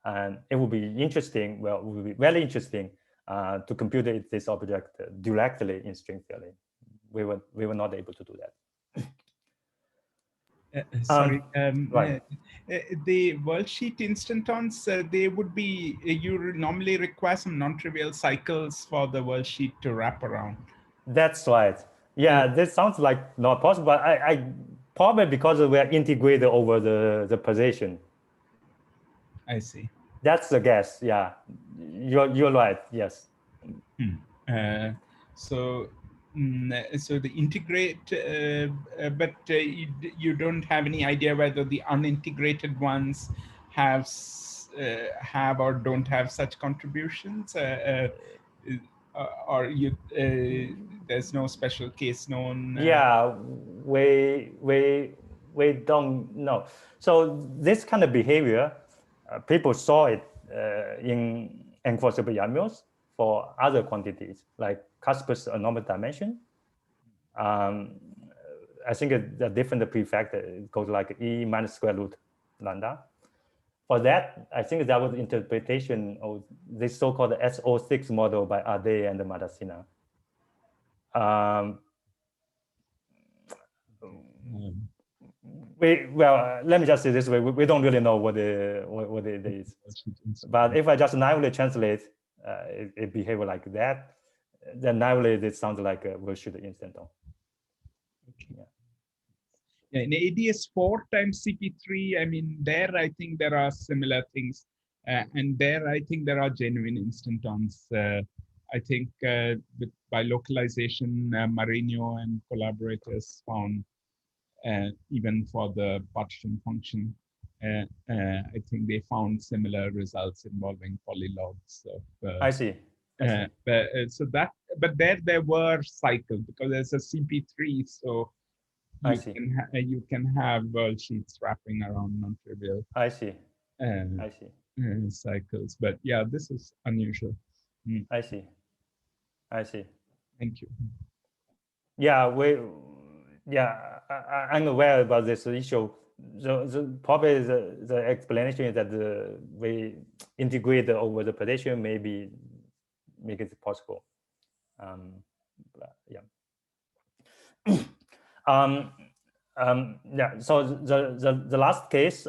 and it will be interesting. Well, it will be very interesting to compute this object directly in string theory. We were not able to do that. Sorry, right. the worldsheet instantons, they would be, you normally require some non-trivial cycles for the worldsheet to wrap around. That's right. Yeah, this sounds like not possible, but I probably because we are integrated over the position. I see. That's the guess. Yeah, you're right. Yes. So the integrate, but you don't have any idea whether the unintegrated ones have or don't have such contributions, or you there's no special case known. Yeah, we don't know. So this kind of behavior, people saw it in enforceable YAMLs for other quantities like Casper's anomalous dimension. I think the different prefactor goes like e minus square root lambda. For that, I think that was interpretation of this so-called SO6 model by Ade and Madasina. Let me just say this way: we don't really know what it is. But if I just naively translate, it behave like that, then naively it sounds like a virtual instanton. Okay. Yeah, in ADS4 times CP3, I mean, there I think there are similar things, and there I think there are genuine instantons. I think by localization, Marino and collaborators found even for the partition function, I think they found similar results involving polylogs of. I see. But there were cycles because there's a CP3, so you can have worldsheets wrapping around non-trivial. I see. I see. Cycles, but yeah, this is unusual. I see. I see. Thank you. Yeah, I'm aware about this issue. Probably the explanation is that we integrate over the position, maybe make it possible. Yeah. Yeah. So the last case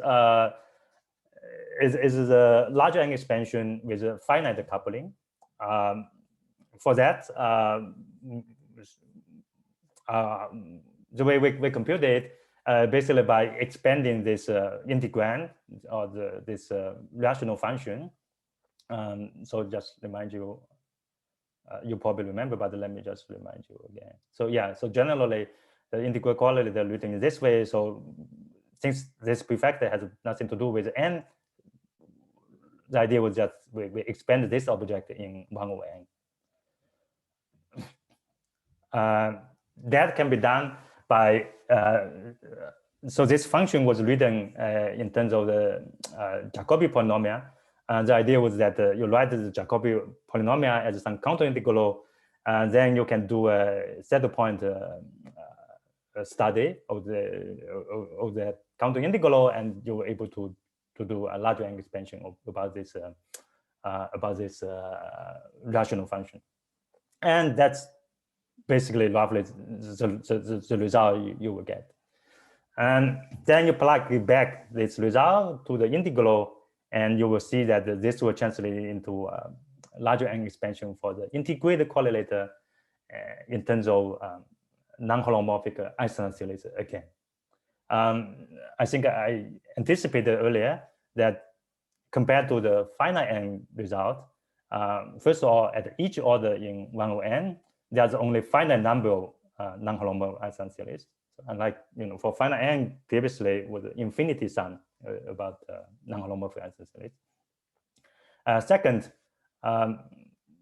is the larger N expansion with a finite coupling. For that, the way we compute it, basically by expanding this integrand or this rational function. So just remind you, you probably remember, but let me just remind you again. So yeah, so generally the integral correlator written in this way. So since this prefactor has nothing to do with n, the idea was just we expand this object in 1 over n. That can be done by, so this function was written in terms of the Jacobi polynomial. And the idea was that you write the Jacobi polynomial as some counter integral, and then you can do a set point study of the counter integral, and you were able to do a Lagrange expansion about this rational function. And that's basically roughly the result you will get. And then you plug back this result to the integral, and you will see that this will translate into larger N expansion for the integrated correlator in terms of non-holomorphic Einstein series again. I think I anticipated earlier that compared to the finite N result, first of all, at each order in 1 over n, there's only finite number of non-holomorphic Einstein series. So unlike, for finite N, previously was infinity sum about non-holomorphic Einstein series. Second,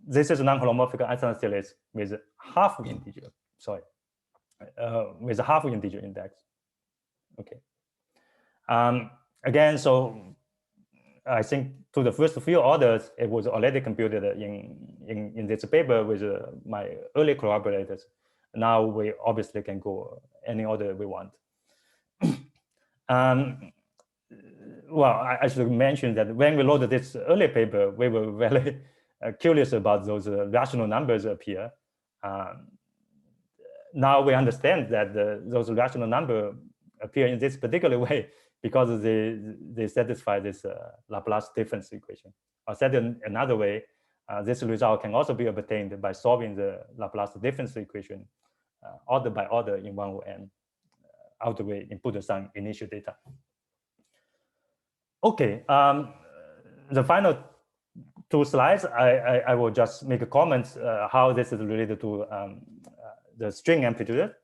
this is a non-holomorphic Einstein series with half integer, with a half integer index. Okay. Again, so I think to the first few orders, it was already computed in this paper with my early collaborators. Now we obviously can go any order we want. Well, I should mention that when we loaded this early paper, we were very curious about those rational numbers appear. Now we understand that those rational numbers appear in this particular way because they satisfy this Laplace-difference equation. Or said in another way, this result can also be obtained by solving the Laplace-difference equation order by order in 1 over n, after we input some initial data. Okay, the final 2 slides, I will just make a comment how this is related to the string amplitude.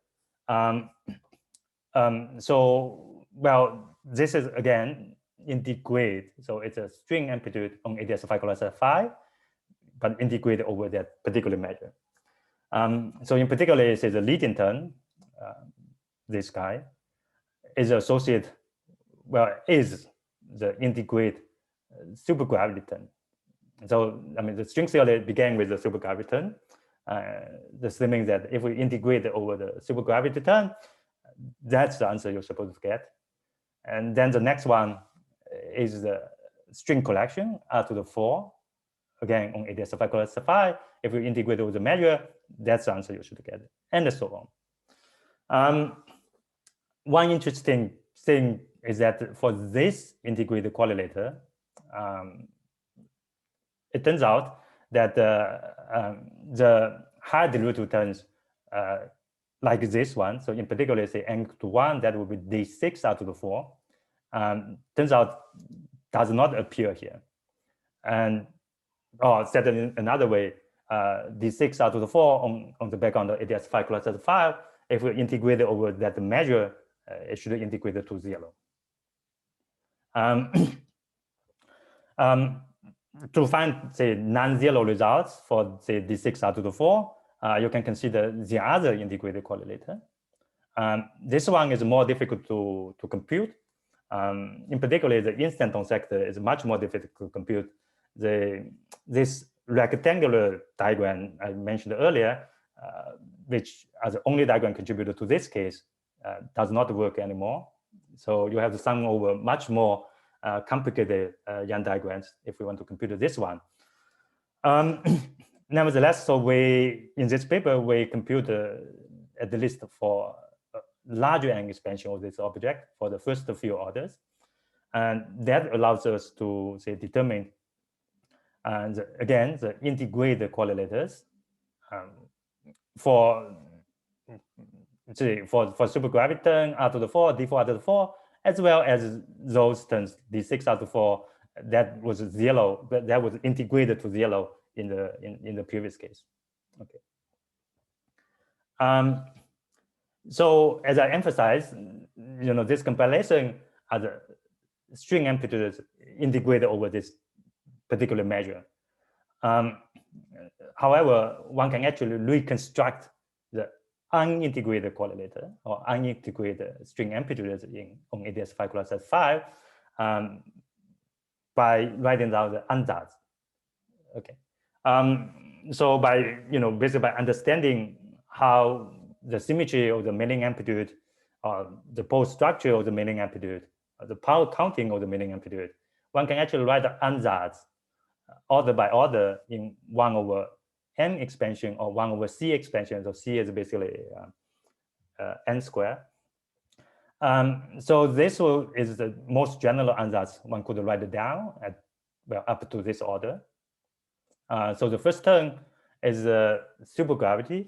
So, well, this is again integrate. So it's a string amplitude on ADS5 correlator 5, but integrate over that particular measure. So in particular, it says the leading term, this guy, is associated, well, is the integrate supergravity term. So, I mean, the string theory began with the supergravity term. This means that if we integrate over the supergravity term, that's the answer you're supposed to get. And then the next one is the string collection R to the 4, again on ADS5 correlator 5. If we integrate over the measure, that's the answer you should get, and so on. One interesting thing is that for this integrated correlator, it turns out that the high derivative terms like this one, so in particular, say n to 1, that would be d6 R to the 4, turns out does not appear here. And said in another way, d6 R to the 4 on the background of ADS5 correlator 5, if we integrate it over that measure, it should integrate it to 0. To find, say, non-zero results for, say, d6 R to the 4, you can consider the other integrated correlator. This one is more difficult to compute. In particular, the instanton sector is much more difficult to compute. This rectangular diagram I mentioned earlier, which as the only diagram contributor to this case, does not work anymore. So you have to sum over much more complicated Young diagrams if we want to compute this one. Nevertheless, so in this paper, we compute at least for larger N expansion of this object for the first few orders. And that allows us to, say, determine, again, the integrated correlators for supergravity term R to the 4, D4 R to the 4, as well as those terms D6 R to 4 that was 0, but that was integrated to 0 in the previous case. Okay. So as I emphasized, this compilation are the string amplitudes integrated over this particular measure. However, one can actually reconstruct the unintegrated correlator or unintegrated string amplitudes on ADS5 class S5 by writing down the ansatz. Okay. So by basically by understanding how the symmetry of the mailing amplitude, the pole structure of the mailing amplitude, the power counting of the mailing amplitude, one can actually write the ansatz order by order in 1 over n expansion or 1 over c expansion. So c is basically n square. So this is the most general ansatz one could write it down at, well, up to this order. So the first term is supergravity.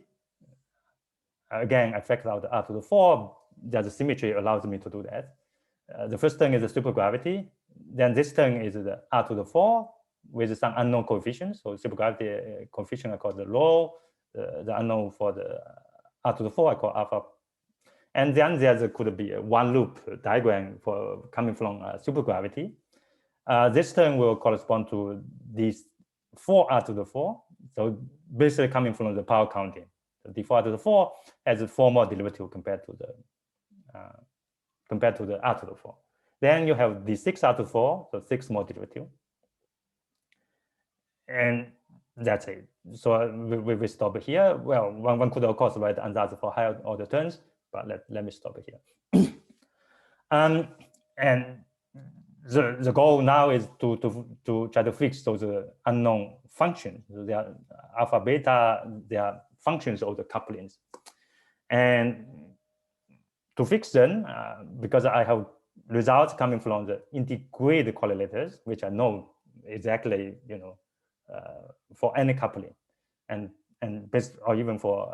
Again, I factor out the r to the 4. There's a symmetry allows me to do that. The first term is the supergravity. Then this term is the r to the 4 with some unknown coefficients. So supergravity coefficient I call the rho. The unknown for the r to the 4 I call alpha. And then there could be a one loop diagram for coming from supergravity. This term will correspond to these 4r to the 4. So basically coming from the power counting. The 4r to the 4 has a 4 more derivative compared to the r to the 4. Then you have the 6r to the 4, so 6 more derivative. And that's it. So we stop here. Well, one could of course write the ansatz for higher order terms, but let me stop it here. And the goal now is to try to fix those unknown functions. So they are alpha, beta, they are functions of the couplings. And to fix them, because I have results coming from the integrated correlators, which I know exactly, for any coupling, and based, or even for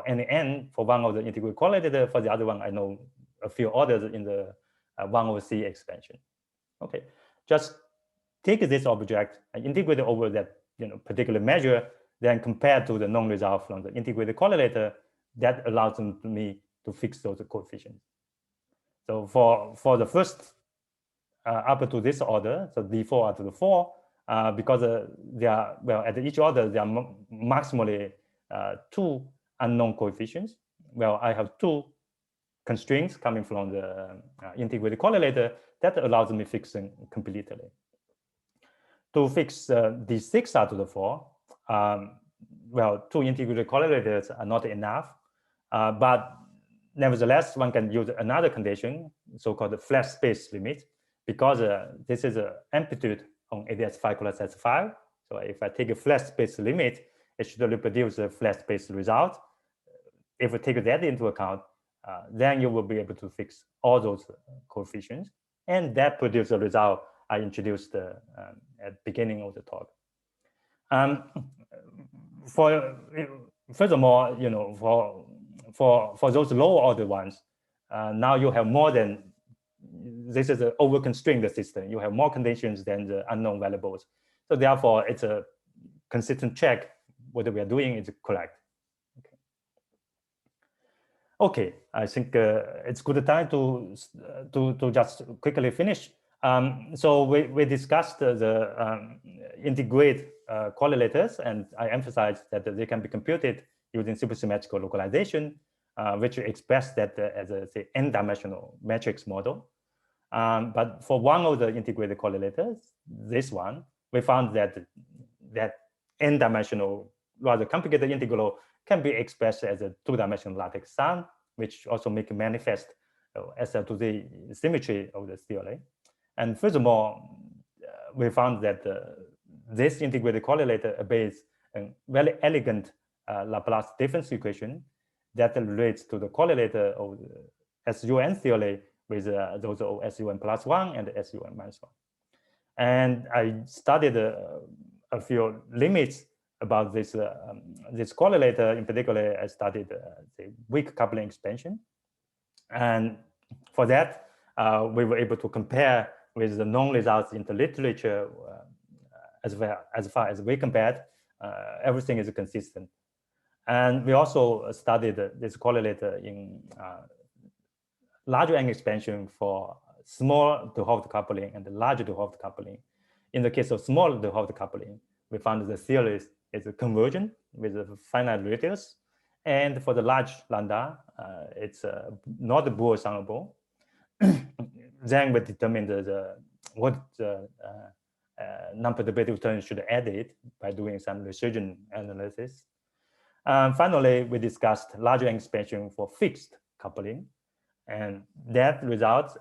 any n, for one of the integrated correlator, for the other one I know a few orders in the 1 over c expansion. Okay, just take this object and integrate it over that particular measure, then compare to the known result from the integrated correlator. That allows me to fix those coefficients. So for the first up to this order, so d4 up to the 4, because they are, well, at each order they are maximally 2 unknown coefficients. Well, I have 2 constraints coming from the integrated correlator that allows me fixing completely. To fix d6 out to the 4, well, 2 integrated correlators are not enough, but nevertheless, one can use another condition, so-called the flat space limit, because this is an amplitude on ADS5 class S5. So if I take a flat space limit, it should reproduce a flat space result. If we take that into account, then you will be able to fix all those coefficients, and that produces a result I introduced at the beginning of the talk. Furthermore, for those lower order ones, now you have more than, this is an over-constrained system. You have more conditions than the unknown variables. So therefore, it's a consistent check whether we are doing is correct. Okay, I think it's good time to just quickly finish. So we discussed the integrate correlators, and I emphasized that they can be computed using supersymmetrical localization, which express that as a, say, n-dimensional matrix model. But for one of the integrated correlators, this one, we found that n-dimensional, rather complicated integral can be expressed as a 2-dimensional lattice sum, which also make it manifest as to the symmetry of the theory. And furthermore, we found that this integrated correlator obeys a very elegant Laplace-difference equation that relates to the correlator of the SUN theory with those of SUN plus 1 and SUN minus 1. And I studied a few limits about this this correlator. In particular, I studied the weak coupling expansion, and for that we were able to compare with the known results in the literature. As far as we compared, everything is consistent. And we also studied this correlator in larger angle expansion for small de Hooft coupling and the larger de Hooft coupling. In the case of small de Hooft coupling, we found the series is convergent with a finite radius. And for the large lambda, it's not Boole-Summerable. Then we determined what non-perturbative term should add it by doing some recursion analysis. Finally, we discussed larger angle expansion for fixed coupling, and that result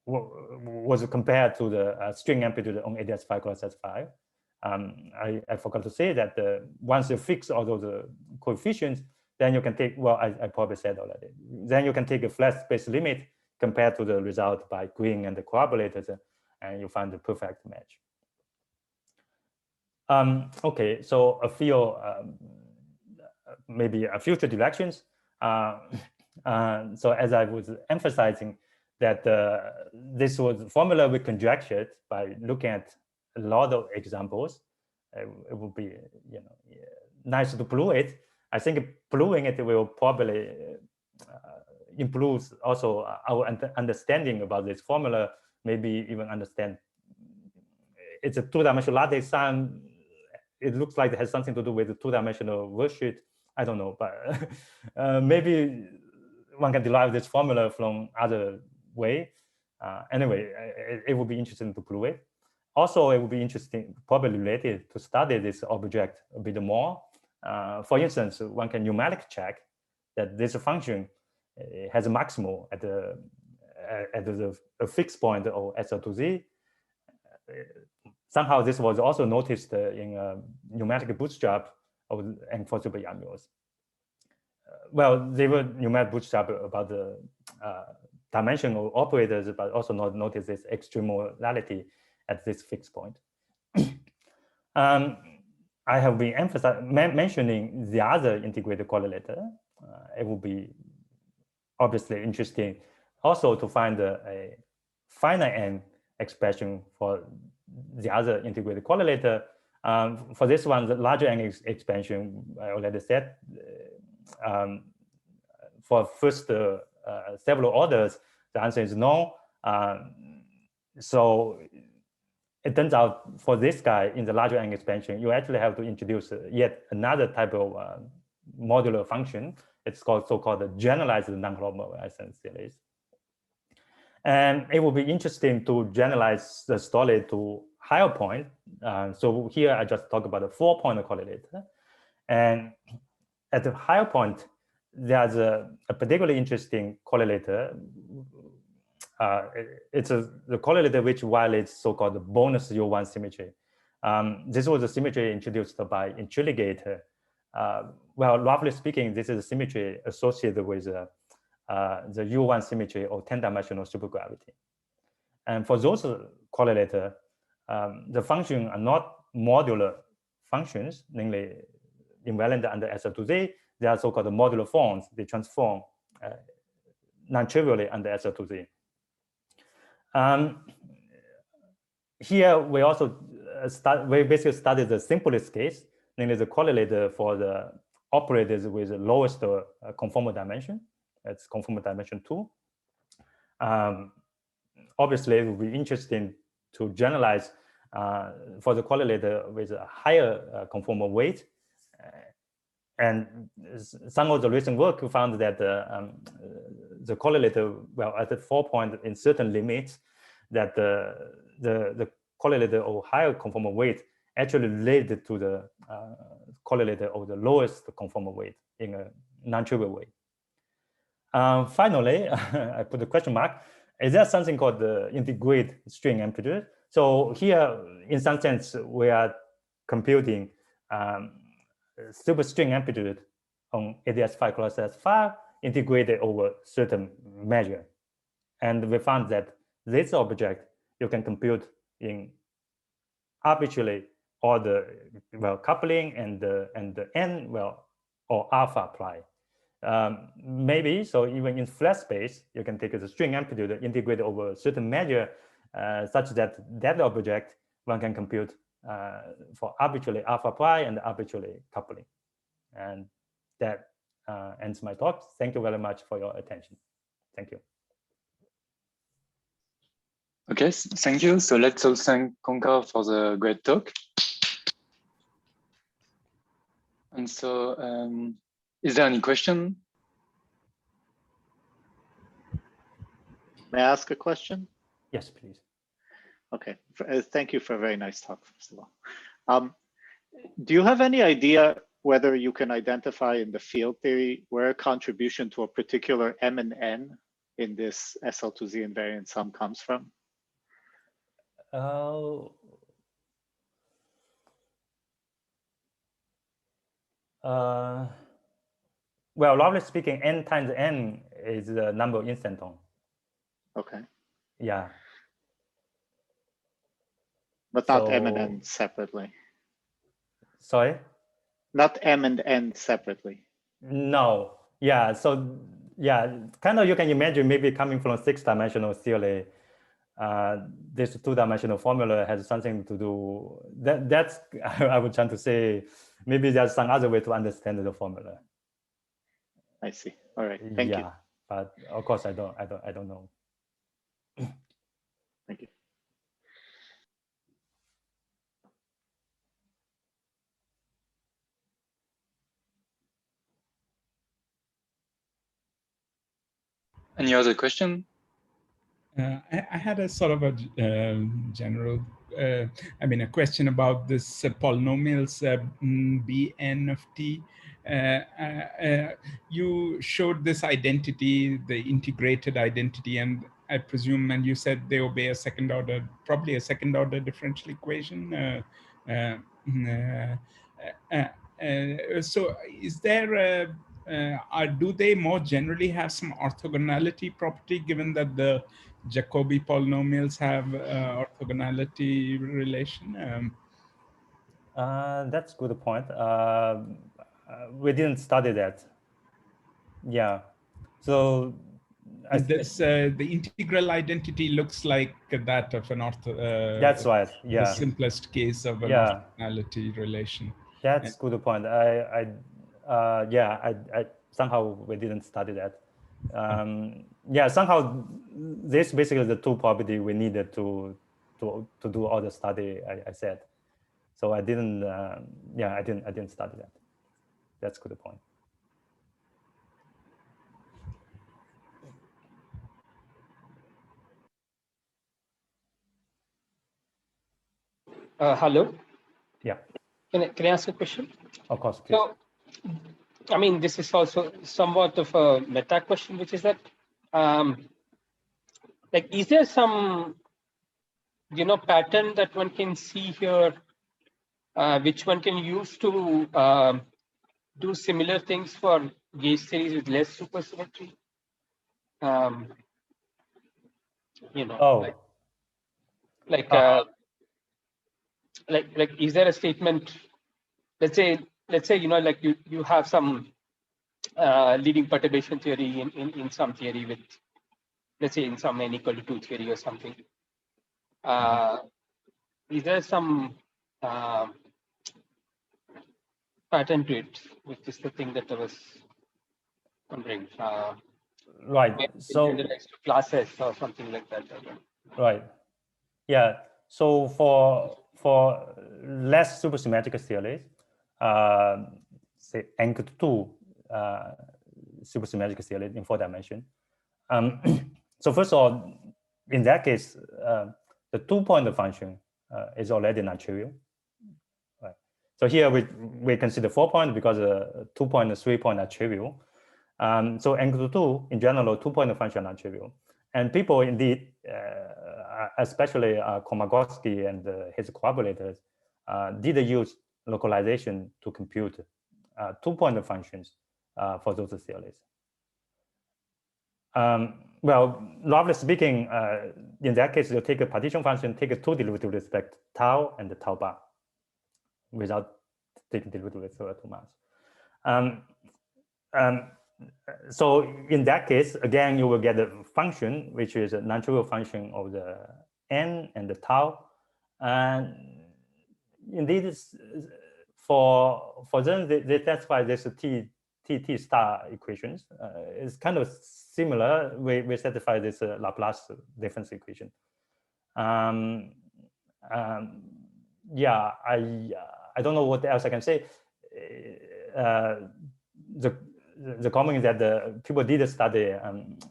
was compared to the string amplitude on ADS5 cross S5. I forgot to say that once you fix all those coefficients, then you can take, well, I probably said already, then you can take a flat space limit compared to the result by Green and the correlators, and you find the perfect match. Okay, so a few, maybe a future directions. So as I was emphasizing that this was formula we conjectured by looking at a lot of examples. It would be, nice to prove it. I think proving it will probably improve also our understanding about this formula. Maybe even understand it's a two-dimensional lattice sum. It looks like it has something to do with the two-dimensional worksheet. I don't know, but maybe one can derive this formula from other way. Anyway, it would be interesting to prove it. Also, it would be interesting, probably related, to study this object a bit more. For instance, one can numerically check that this function has a maximal at a fixed point of SL2Z. Somehow this was also noticed in a numeric bootstrap of enforceable YAMLs. Well, they were numeric bootstrap about the dimensional operators, but also not notice this extremality at this fixed point. I have been mentioning the other integrated correlator. It would be obviously interesting also to find a finite n expression for the other integrated correlator. For this one, the larger n expansion, I already said, for first several orders, the answer is no. So it turns out for this guy in the larger n expansion, you actually have to introduce yet another type of modular function. It's called so-called the generalized non-homomorphism series. And it will be interesting to generalize the story to higher point. So here I just talk about a 4-point correlator. And at the higher point, there's a particularly interesting correlator. It's the correlator which violates so-called bonus U1 symmetry. This was a symmetry introduced by Intriligator. Well, roughly speaking, this is a symmetry associated with the U1 symmetry of 10-dimensional supergravity. And for those correlator, the functions are not modular functions, namely invariant under SL2Z. They are so-called modular forms. They transform non-trivially under SL2Z. Here we also we basically studied the simplest case, namely the correlator for the operators with the lowest conformal dimension. That's conformal dimension 2. Obviously, it would be interesting to generalize for the correlator with a higher conformal weight. And some of the recent work found that the correlator, well, at the 4-point in certain limits, that the correlator of higher conformal weight actually related to the correlator of the lowest conformal weight in a non-trivial way. Finally, I put a question mark. Is there something called the integrate string amplitude? So here, in some sense, we are computing superstring amplitude on ADS5 cross S5 integrated over certain measure. And we found that this object you can compute in arbitrarily order, well, coupling and the n, well, or alpha apply. Maybe, so even in flat space, you can take the string amplitude integrated over a certain measure such that that object one can compute for arbitrarily alpha prime and arbitrarily coupling. And that ends my talk. Thank you very much for your attention. Thank you. Okay, thank you. So let's all thank Congkao for the great talk. And so, is there any question? May I ask a question? Yes, please. Okay, thank you for a very nice talk, first of all. Do you have any idea whether you can identify in the field theory where a contribution to a particular M and N in this SL2Z invariant sum comes from? Well, roughly speaking, n times n is the number of instanton. Okay. Yeah. But not M and N separately. Sorry? Not M and N separately. No. Yeah. So yeah, kind of you can imagine maybe coming from a 6-dimensional theory, this 2-dimensional formula has something to do. That's I was trying to say. Maybe there's some other way to understand the formula. I see. All right. Thank you. But of course I don't know. Thank you. Any other question? I had a sort of a general, I mean, a question about this polynomials Bn of t. You showed this identity, the integrated identity, and I presume, and you said they obey a second order, probably a second order differential equation. So is there do they more generally have some orthogonality property, given that the Jacobi polynomials have orthogonality relation? That's a good point. We didn't study that. Yeah. So the integral identity looks like that of an ortho. That's right. Yeah. The simplest case of an orthogonality relation. That's a good point. I somehow we didn't study that. Yeah, somehow this basically the two property we needed to do all the study I said. So I didn't. Yeah, I didn't study that. That's a good point. Hello. Yeah. Can I ask a question? Of course, please. So, I mean, this is also somewhat of a meta question, which is that, like, is there some, pattern that one can see here, which one can use to do similar things for gauge series with less supersymmetry? Like, is there a statement? Let's say, like you have some leading perturbation theory in some theory with, let's say, in some n equal to 2 theory or something. Is there some pattern to it, which is the thing that I was wondering? Right. So generalized to classes or something like that. Right. Yeah. So for less supersymmetric theories, say anchor 2 supersymmetric theory in 4 dimension. So first of all, in that case, the 2-point function is already non-trivial. Right. So here we consider 4-point because 2-point and 3-point are trivial. So anchor 2 in general, 2-point function are non-trivial. And people indeed, especially Komagorski and his collaborators, did use localization to compute 2-point functions for those theories. Well, roughly speaking, in that case, you take a partition function, take a 2 derivative with respect tau and the tau bar, without taking derivative with 2 mass. So in that case, again, you will get a function which is a non-trivial function of the n and the tau, and indeed, for them, they satisfy this T star equations. It's kind of similar. We satisfy this Laplace-difference equation. Yeah, I don't know what else I can say. The comment is that the people did study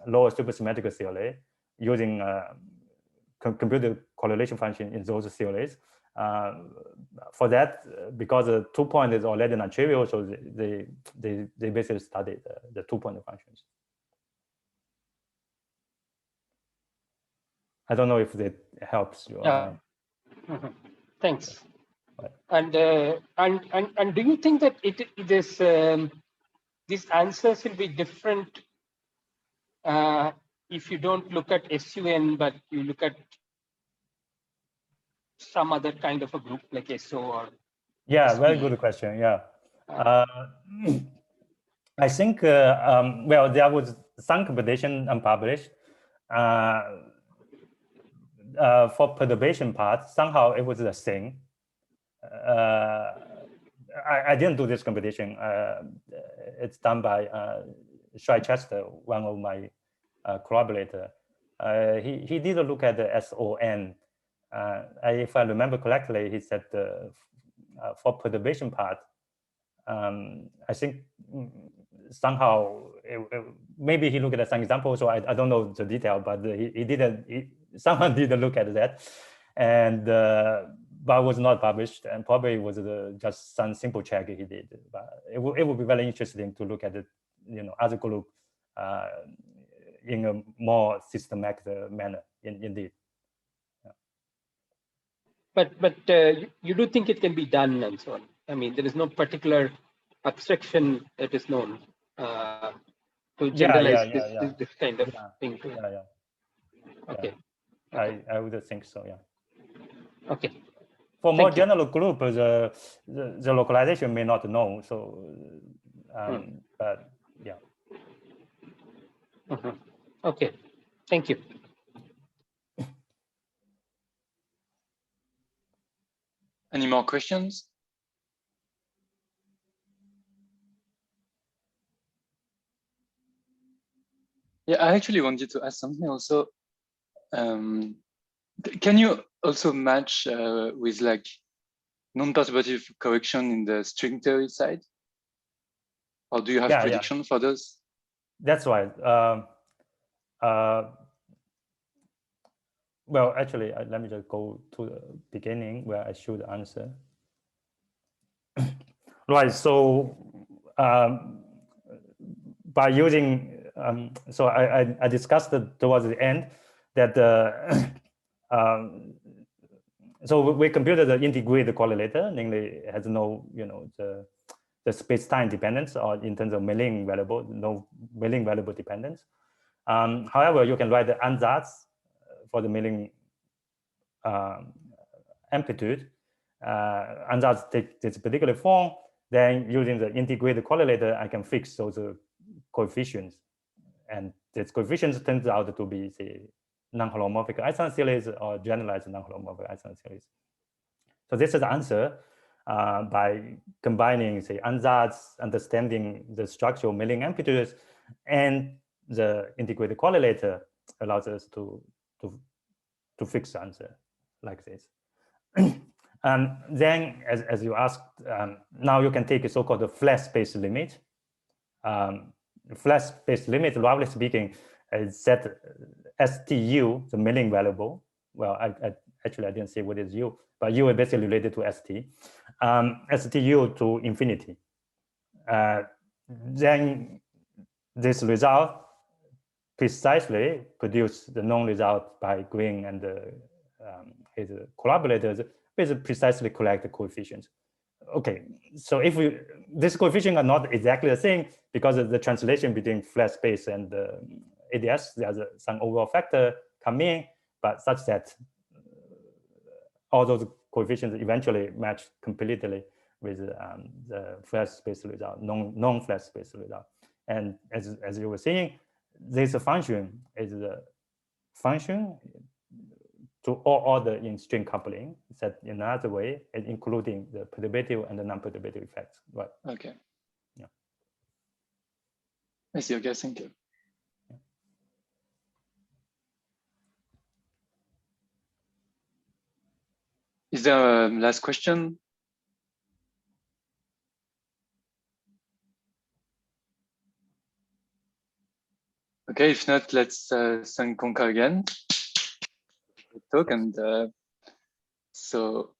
lower supersymmetric theory using computed correlation function in those theories. For that, because the 2-point is already non-trivial, so they basically studied the 2-point functions. I don't know if that helps you. Thanks. Right. And do you think that these answers will be different if you don't look at SUN, but you look at some other kind of a group like SO or? Yeah, SP? very good question. Yeah. I think, well, there was some computation unpublished. For perturbation part, somehow it was the same. I didn't do this computation. It's done by Chester, one of my collaborator. He did look at the SON. If I remember correctly, he said for perturbation part, I think somehow maybe he looked at some example. So I don't know the detail, but he didn't. Someone did look at that, and but was not published, and probably was just some simple check he did. But it would be very interesting to look at the other group in a more systematic manner. Indeed. Yeah. But you do think it can be done and so on. I mean, there is no particular abstraction that is known to generalize this kind of thing. Okay. I would think so. Yeah. Okay. For more general group, the localization may not know. So, but yeah. Okay. Thank you. Any more questions? Yeah, I actually wanted to ask something also. Can you also match with like non-perturbative correction in the string theory side? Or do you have prediction for those? That's right. Well, actually, let me just go to the beginning where I should answer. Right. So by using, so I discussed towards the end that so we computed the integrated correlator, namely it has no, the space-time dependence, or in terms of milling variable, no milling variable dependence. However, you can write the ansatz for the milling amplitude. Ansatz take this particular form. Then using the integrated correlator, I can fix those coefficients, and these coefficients turns out to be the non-holomorphic Einstein series or generalized non-holomorphic Einstein series. So this is the answer by combining the ansatz, understanding the structural milling amplitudes, and the integrated correlator allows us to fix the answer like this. Then, as you asked, now you can take a so-called flat space limit. Flat space limit, roughly speaking, is set STU, the milling variable. Well, actually I didn't say what is U, but U is basically related to ST. STU to infinity. Then this result precisely produce the known result by Green and his collaborators with precisely correct coefficients. Okay, so if this coefficient are not exactly the same because of the translation between flat space and ADS, there's some overall factor come in, but such that all those coefficients eventually match completely with the flat space result, non-flat space result. And as you were saying, this function is the function to all order in string coupling. Said in another way, including the perturbative and the non-perturbative effects. Right. Okay. Yeah. I see. Okay, thank you. Is there a last question? Okay, if not, let's thank Congkao again for the talk, and so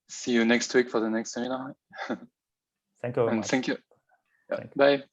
see you next week for the next seminar. Thank you very And much. thank you. Yeah, Thank you. bye.